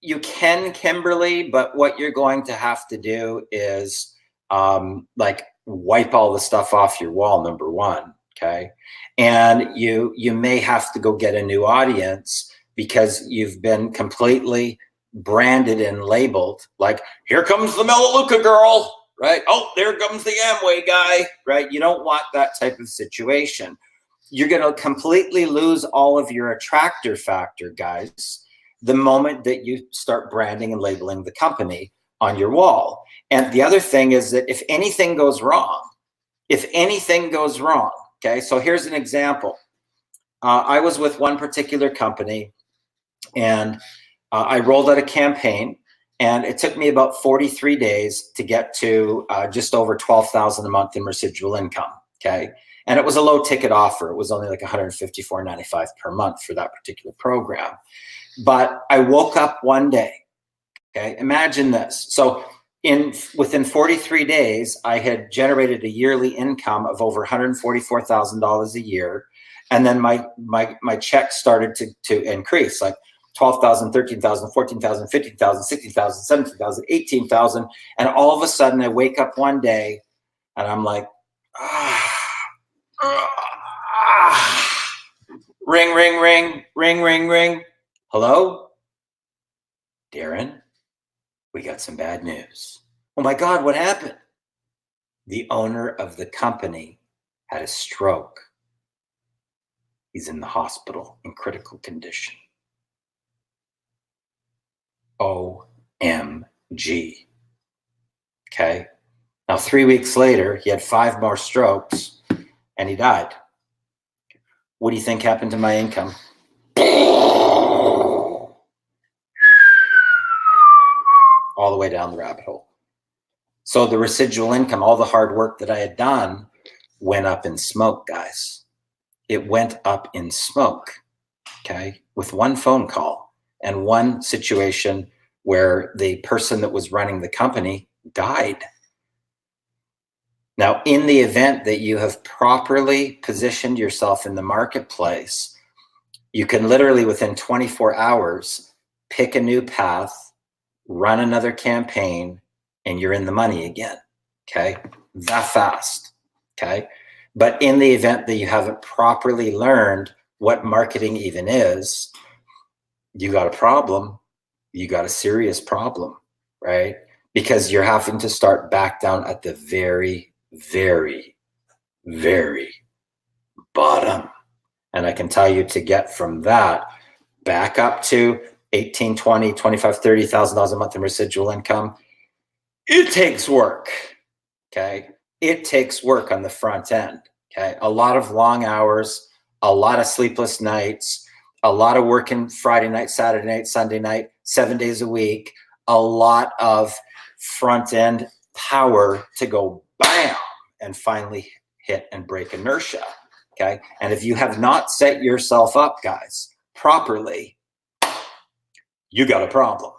you can, Kimberly, but what you're going to have to do is like wipe all the stuff off your wall, number one. Okay. And you may have to go get a new audience because you've been completely branded and labeled like, here comes the Melaleuca girl, right? Oh, there comes the Amway guy, right? You don't want that type of situation. You're going to completely lose all of your attractor factor, guys, the moment that you start branding and labeling the company on your wall. And the other thing is that if anything goes wrong, okay, so here's an example. I was with one particular company and I rolled out a campaign and it took me about 43 days to get to just over $12,000 a month in residual income, okay? And it was a low ticket offer. It was only like $154.95 per month for that particular program. But I woke up one day, okay? Imagine this. So within 43 days, I had generated a yearly income of over $144,000 a year. And then my check started to increase, like 12,000, 13,000, 14,000, 15,000, 16,000, 17,000, 18,000. And all of a sudden I wake up one day and I'm like, ring, ring, ring, ring, ring, ring. Hello? Darren, we got some bad news. Oh my God, what happened? The owner of the company had a stroke. He's in the hospital in critical condition. OMG. Okay. Now, 3 weeks later, he had 5 more strokes and he died. What do you think happened to my income? All the way down the rabbit hole. So the residual income, all the hard work that I had done went up in smoke, guys. It went up in smoke, okay, with one phone call and one situation where the person that was running the company died. Now, in the event that you have properly positioned yourself in the marketplace, you can literally within 24 hours pick a new path, run another campaign, and you're in the money again, okay? That fast, okay? But in the event that you haven't properly learned what marketing even is, you got a problem. You got a serious problem, right? Because you're having to start back down at the very, very, very bottom. And I can tell you to get from that back up to 18, 20, 25, $30,000 a month in residual income, it takes work, okay? It takes work on the front end, okay? A lot of long hours, a lot of sleepless nights, a lot of working Friday night, Saturday night, Sunday night, 7 days a week, a lot of front end power to go bam and finally hit and break inertia, okay? And if you have not set yourself up, guys, properly, you got a problem.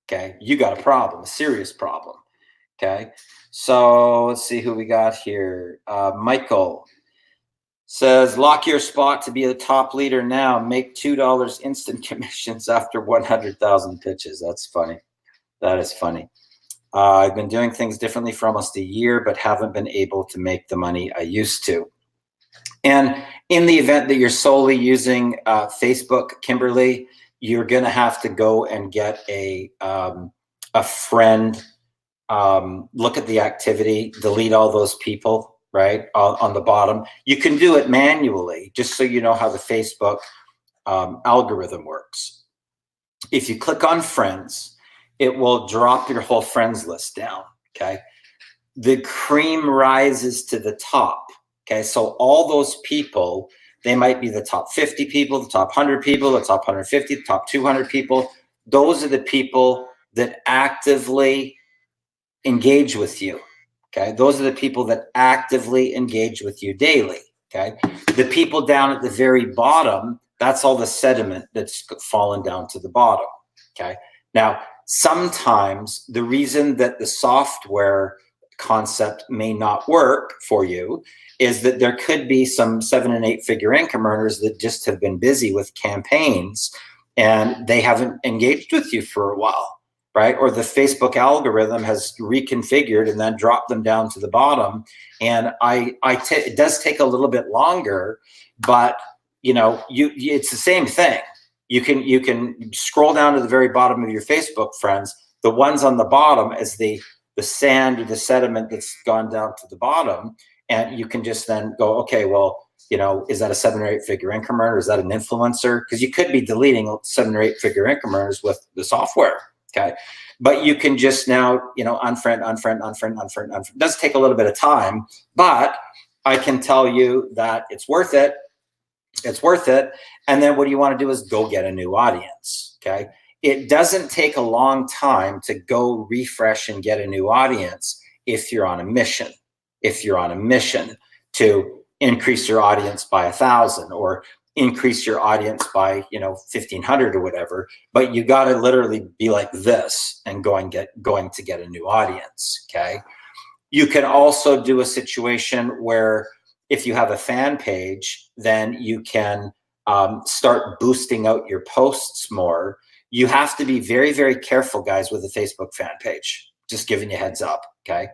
Okay. You got a problem, a serious problem. Okay. So let's see who we got here. Michael says, lock your spot to be the top leader now. Make $2 instant commissions after 100,000 pitches. That's funny. That is funny. I've been doing things differently for almost a year, but haven't been able to make the money I used to. And in the event that you're solely using Facebook, Kimberly, you're going to have to go and get a friend, look at the activity, delete all those people, right, on the bottom. You can do it manually, just so you know how the Facebook algorithm works. If you click on friends, it will drop your whole friends list down, okay? The cream rises to the top, okay? So all those people, they might be the top 50 people, the top 100 people, the top 150, the top 200 people. Those are the people that actively engage with you, okay? Those are the people that actively engage with you daily, okay? The people down at the very bottom, that's all the sediment that's fallen down to the bottom, okay? Now, sometimes the reason that the software concept may not work for you is that there could be some 7- and 8-figure income earners that just have been busy with campaigns and they haven't engaged with you for a while, right? Or the Facebook algorithm has reconfigured and then dropped them down to the bottom. And it does take a little bit longer, but you know, it's the same thing. You can scroll down to the very bottom of your Facebook friends. The ones on the bottom is the sand or the sediment that's gone down to the bottom. And you can just then go, okay, well, you know, is that a 7- or 8-figure income earner? Is that an influencer? Because you could be deleting 7- or 8-figure income earners with the software, okay? But you can just now, you know, unfriend. It does take a little bit of time, but I can tell you that it's worth it. It's worth it. And then what you want to do is go get a new audience, okay? It doesn't take a long time to go refresh and get a new audience if you're on a mission. If you're on a mission to increase your audience by 1,000 or increase your audience by, you know, 1,500 or whatever, but you got to literally be like this and going to get a new audience, okay? You can also do a situation where if you have a fan page, then you can start boosting out your posts more. You have to be very, very careful, guys, with a Facebook fan page. Just giving you a heads up, okay?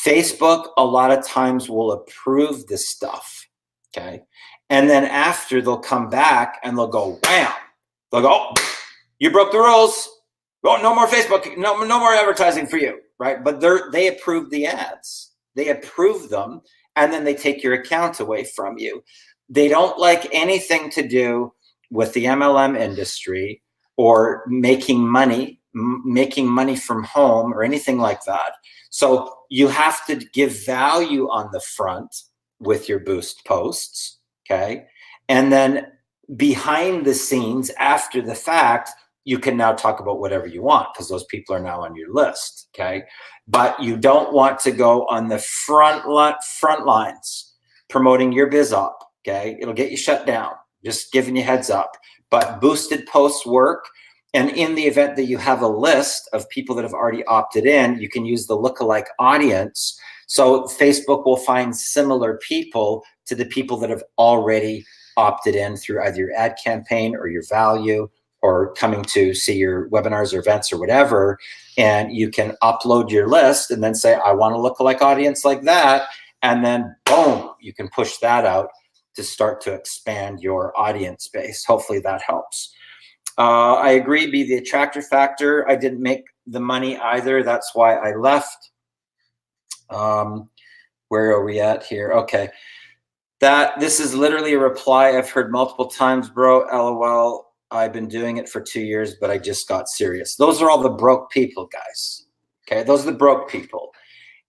Facebook a lot of times will approve this stuff, okay? And then after they'll come back and they'll go, wham! They'll go, oh, you broke the rules. Oh, no more Facebook, no more advertising for you, right? But they approve the ads. They approve them, and then they take your account away from you. They don't like anything to do with the MLM industry or making money from home or anything like that. So you have to give value on the front with your boost posts, okay? And then behind the scenes, after the fact, you can now talk about whatever you want because those people are now on your list, okay? But you don't want to go on the front lines promoting your biz op, okay? It'll get you shut down, just giving you heads up. But boosted posts work. And in the event that you have a list of people that have already opted in, you can use the lookalike audience. So Facebook will find similar people to the people that have already opted in through either your ad campaign or your value or coming to see your webinars or events or whatever. And you can upload your list and then say, I want a lookalike audience like that. And then boom, you can push that out to start to expand your audience base. Hopefully that helps. I agree, be the attractor factor. I didn't make the money either. That's why I left. Where are we at here? Okay. This is literally a reply I've heard multiple times, bro. LOL. I've been doing it for 2 years, but I just got serious. Those are all the broke people, guys. Okay. Those are the broke people.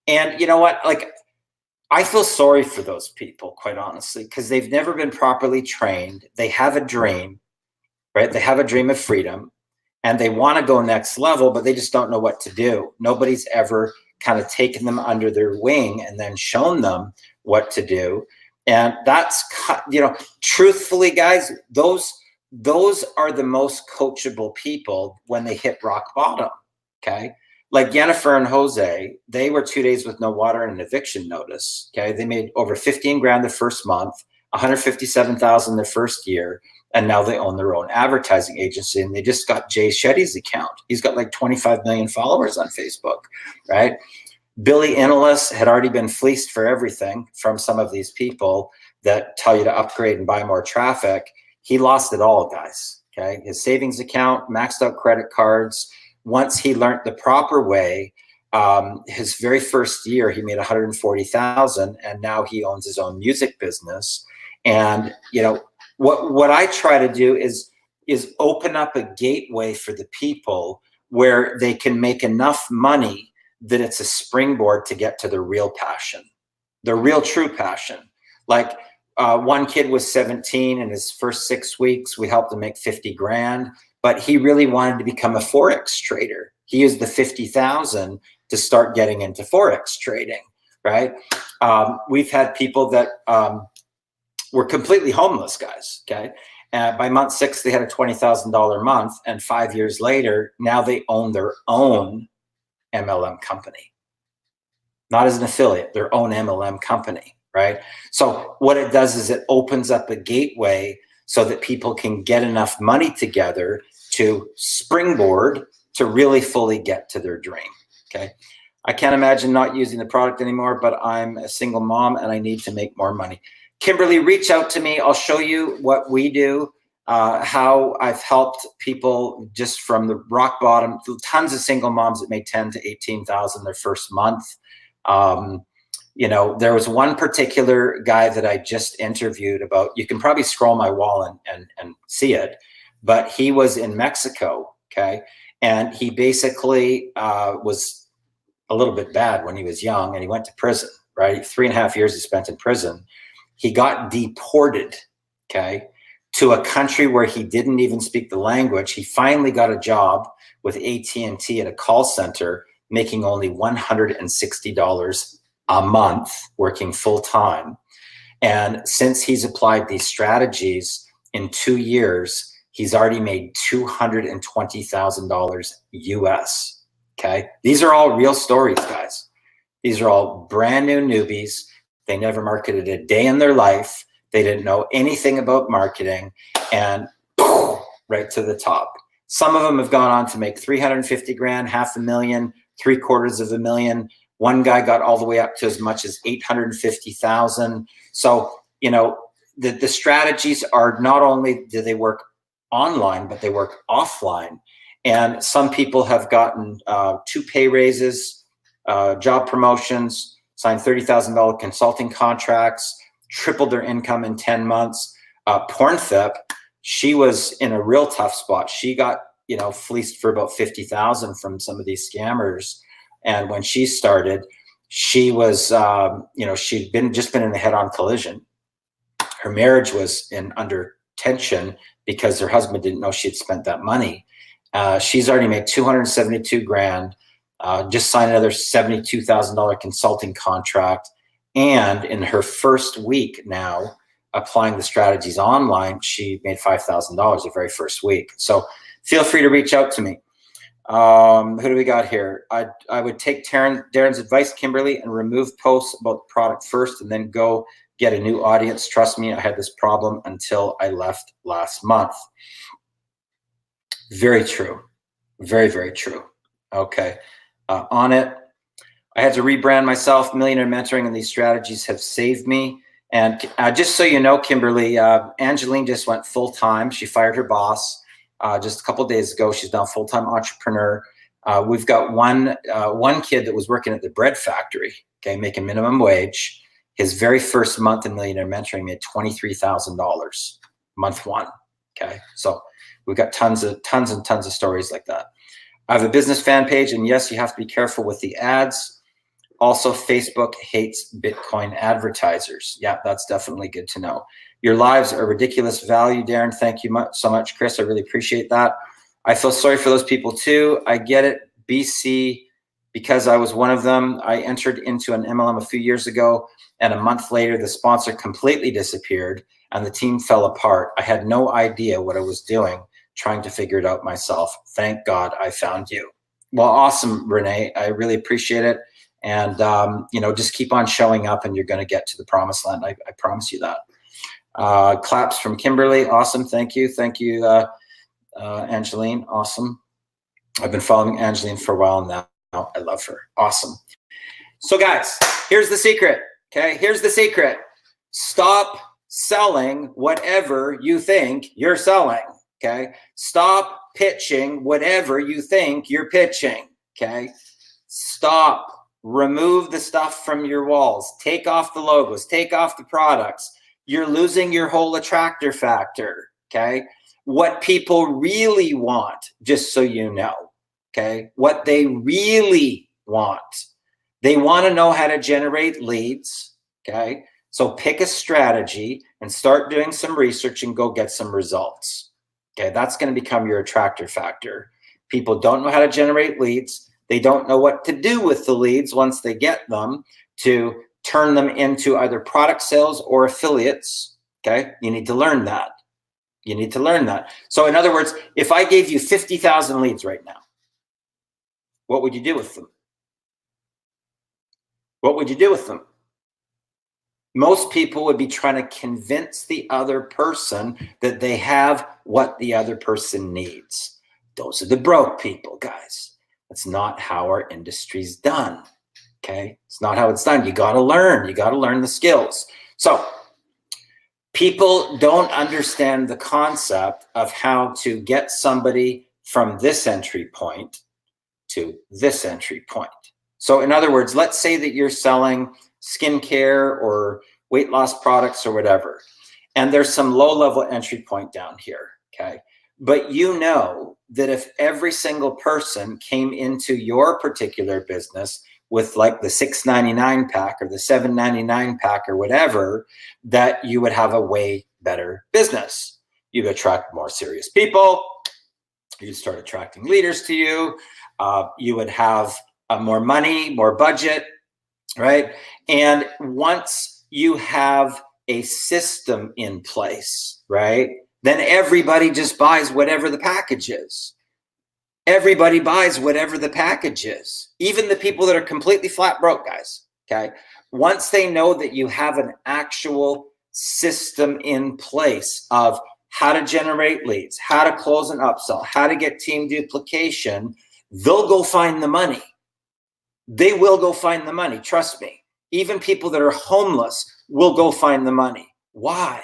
And you know what? Like, I feel sorry for those people, quite honestly, because they've never been properly trained. They have a dream. Right? They have a dream of freedom and they want to go next level, but they just don't know what to do. Nobody's ever kind of taken them under their wing and then shown them what to do. And that's, you know, truthfully, guys, those those are the most coachable people when they hit rock bottom. Okay. Like Jennifer and Jose, they were 2 days with no water and an eviction notice. Okay. They made over 15 grand the first month, 157,000 the first year. And now they own their own advertising agency, and they just got Jay Shetty's account. He's got like 25 million followers on Facebook, right? Billy Innelis had already been fleeced for everything from some of these people that tell you to upgrade and buy more traffic. He lost it all, guys, okay? His savings account, maxed out credit cards. Once he learned the proper way, his very first year, he made 140,000, and now he owns his own music business. And, you know, what I try to do is open up a gateway for the people where they can make enough money that it's a springboard to get to their real passion, their real true passion. Like one kid was 17, in his first 6 weeks, we helped him make 50 grand, but he really wanted to become a Forex trader. He used the 50,000 to start getting into Forex trading, right? We've had people that were completely homeless, guys, okay? By month 6, they had a $20,000 month, and 5 years later, now they own their own MLM company. Not as an affiliate, their own MLM company, right? So what it does is it opens up a gateway so that people can get enough money together to springboard to really fully get to their dream, okay? I can't imagine not using the product anymore, but I'm a single mom and I need to make more money. Kimberly, reach out to me. I'll show you what we do, how I've helped people just from the rock bottom. Tons of single moms that made 10 to 18,000 their first month. You know, there was one particular guy that I just interviewed about. You can probably scroll my wall and see it, but he was in Mexico, okay? And he basically was a little bit bad when he was young, and he went to prison, right? 3.5 years he spent in prison. He got deported, okay, to a country where he didn't even speak the language. He finally got a job with AT&T at a call center, making only $160 a month, working full time. And since he's applied these strategies in 2 years, he's already made $220,000 US, okay? These are all real stories, guys. These are all brand new newbies. They never marketed a day in their life. They didn't know anything about marketing, and right to the top. Some of them have gone on to make 350 grand, $500,000, $750,000. One guy got all the way up to as much as 850,000. So, you know, the strategies are not only do they work online, but they work offline. And some people have gotten 2 pay raises, job promotions, signed $30,000 consulting contracts, tripled their income in 10 months. Pornthip, she was in a real tough spot. She got, you know, fleeced for about 50,000 from some of these scammers. And when she started, she was, you know, she'd just been in a head-on collision. Her marriage was under tension because her husband didn't know she had spent that money. She's already made 272 grand. Just signed another $72,000 consulting contract. And in her first week now, applying the strategies online, she made $5,000 the very first week. So feel free to reach out to me. Who do we got here? I would take Darren's advice, Kimberly, and remove posts about the product first and then go get a new audience. Trust me, I had this problem until I left last month. Very true. Very, very true. Okay. On it. I had to rebrand myself. Millionaire Mentoring and these strategies have saved me. And just so you know, Kimberly, Angeline just went full-time. She fired her boss just a couple of days ago. She's now a full-time entrepreneur. We've got one kid that was working at the bread factory, okay, making minimum wage. His very first month in Millionaire Mentoring made $23,000, month 1, okay? So we've got tons and tons of stories like that. I have a business fan page, and yes, you have to be careful with the ads. Also, Facebook hates Bitcoin advertisers. Yeah, that's definitely good to know. Your lives are ridiculous value, Darren. Thank you so much, Chris. I really appreciate that. I feel sorry for those people too. I get it. BC because I was one of them. I entered into an MLM a few years ago, and a month later, the sponsor completely disappeared and the team fell apart. I had no idea what I was doing, trying to figure it out myself. Thank God I found you. Well, awesome, Renee. I really appreciate it. And, just keep on showing up and you're going to get to the promised land. I promise you that. Claps from Kimberly. Awesome. Thank you. Thank you, Angeline. Awesome. I've been following Angeline for a while now. I love her. Awesome. So guys, here's the secret. Okay. Here's the secret. Stop selling whatever you think you're selling. Okay. Stop pitching whatever you think you're pitching. Okay. Stop. Remove the stuff from your walls. Take off the logos. Take off the products. You're losing your whole attractor factor. Okay. What people really want, just so you know. Okay. What they really want. They want to know how to generate leads. Okay. So pick a strategy and start doing some research and go get some results. Okay. That's going to become your attractor factor. People don't know how to generate leads. They don't know what to do with the leads once they get them to turn them into either product sales or affiliates. Okay. You need to learn that. You need to learn that. So in other words, if I gave you 50,000 leads right now, what would you do with them? What would you do with them? Most people would be trying to convince the other person that they have what the other person needs. Those are the broke people, guys. That's not how our industry's done. Okay? It's not how it's done. You got to learn. You got to learn the skills. So people don't understand the concept of how to get somebody from this entry point to this entry point. So in other words, let's say that you're selling skincare or weight loss products or whatever, and there's some low-level entry point down here, okay? But you know that if every single person came into your particular business with like the $6.99 pack or the $7.99 pack or whatever, that you would have a way better business. You'd attract more serious people. You'd start attracting leaders to you. You would have more money, more budget, right? And once you have a system in place, right, then everybody just buys whatever the package is. Everybody buys whatever the package is. Even the people that are completely flat broke, guys, okay? Once they know that you have an actual system in place of how to generate leads, how to close an upsell, how to get team duplication, they'll go find the money. They will go find the money. Trust me. Even people that are homeless will go find the money. Why?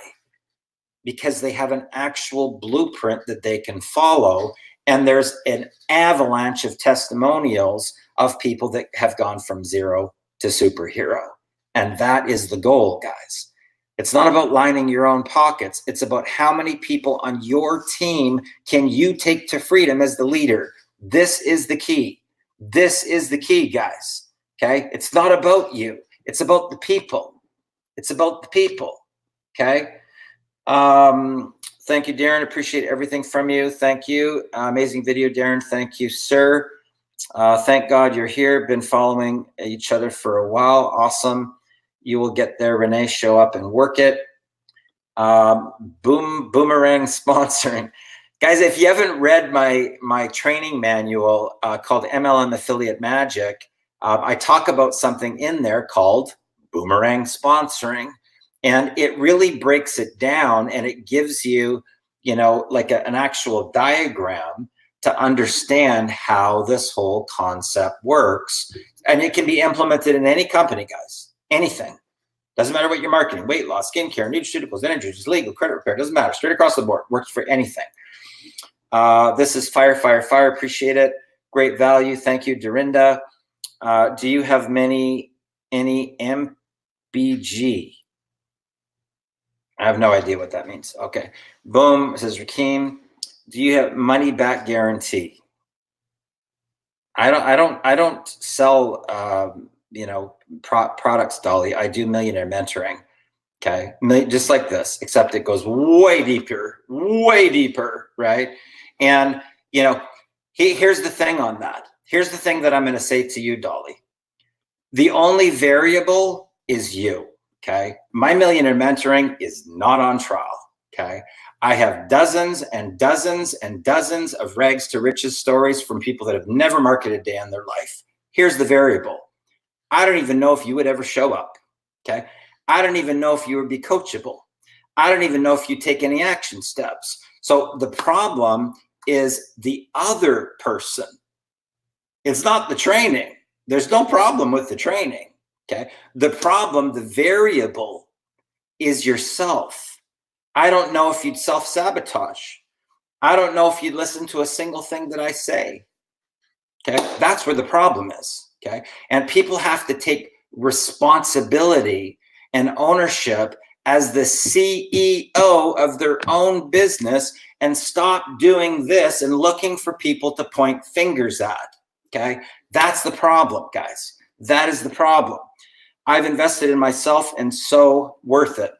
Because they have an actual blueprint that they can follow. And there's an avalanche of testimonials of people that have gone from zero to superhero. And that is the goal, guys. It's not about lining your own pockets. It's about how many people on your team can you take to freedom as the leader. This is the key. This is the key, guys. Okay? It's not about you. It's about the people. It's about the people. Okay? Thank you, Darren. Appreciate everything from you. Thank you. Amazing video, Darren. Thank you, sir. Thank God you're here. Been following each other for a while. Awesome. You will get there, Renee. Show up and work it. Boomerang sponsoring. Guys, if you haven't read my training manual called MLM Affiliate Magic, I talk about something in there called boomerang sponsoring. And it really breaks it down and it gives you, like an actual diagram to understand how this whole concept works. And it can be implemented in any company, guys. Anything. Doesn't matter what you're marketing. Weight loss, skincare, nutraceuticals, energy, legal, credit repair. Doesn't matter. Straight across the board. Works for anything. This is fire. Appreciate it. Great value. Thank you, Dorinda. Do you have any MBG? I have no idea what that means. Okay. Boom, says Rakeem. Do you have money back guarantee? I don't sell products, Dolly. I do millionaire mentoring. Okay. Just like this, except it goes way deeper, right? And here's the thing on that. Here's the thing that I'm going to say to you, Dolly. The only variable is you, okay? My millionaire mentoring is not on trial, okay? I have dozens and dozens and dozens of rags to riches stories from people that have never marketed a day in their life. Here's the variable. I don't even know if you would ever show up, okay? I don't even know if you would be coachable. I don't even know if you take any action steps. So the problem is the other person. It's not the training. There's no problem with the training, okay? The problem, the variable, is yourself. I don't know if you'd self-sabotage. I don't know if you'd listen to a single thing that I say, okay? That's where the problem is, okay? And people have to take responsibility and ownership as the CEO of their own business and stop doing this and looking for people to point fingers at, okay? That's the problem, guys. That is the problem. I've invested in myself and so worth it.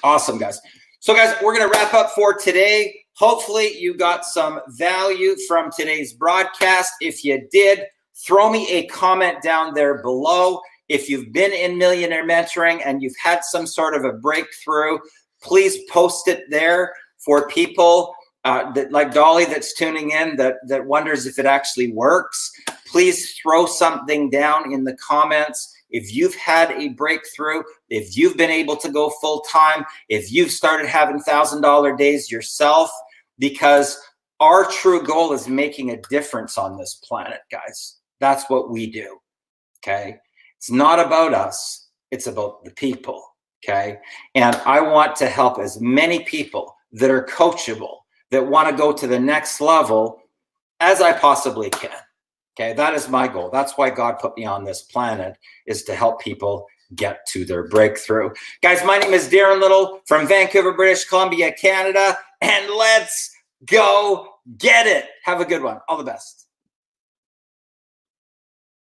Awesome, guys. So, guys, we're going to wrap up for today. Hopefully, you got some value from today's broadcast. If you did, throw me a comment down there below. If you've been in millionaire mentoring and you've had some sort of a breakthrough, please post it there for people that, like Dolly, that's tuning in, that wonders if it actually works. Please throw something down in the comments. If you've had a breakthrough, if you've been able to go full time, if you've started having $1,000 days yourself, because our true goal is making a difference on this planet, guys. That's what we do, okay? It's not about us. It's about the people, okay? And I want to help as many people that are coachable, that want to go to the next level as I possibly can, okay? That is my goal. That's why God put me on this planet, is to help people get to their breakthrough. Guys, my name is Darren Little from Vancouver, British Columbia, Canada, and let's go get it. Have a good one. All the best.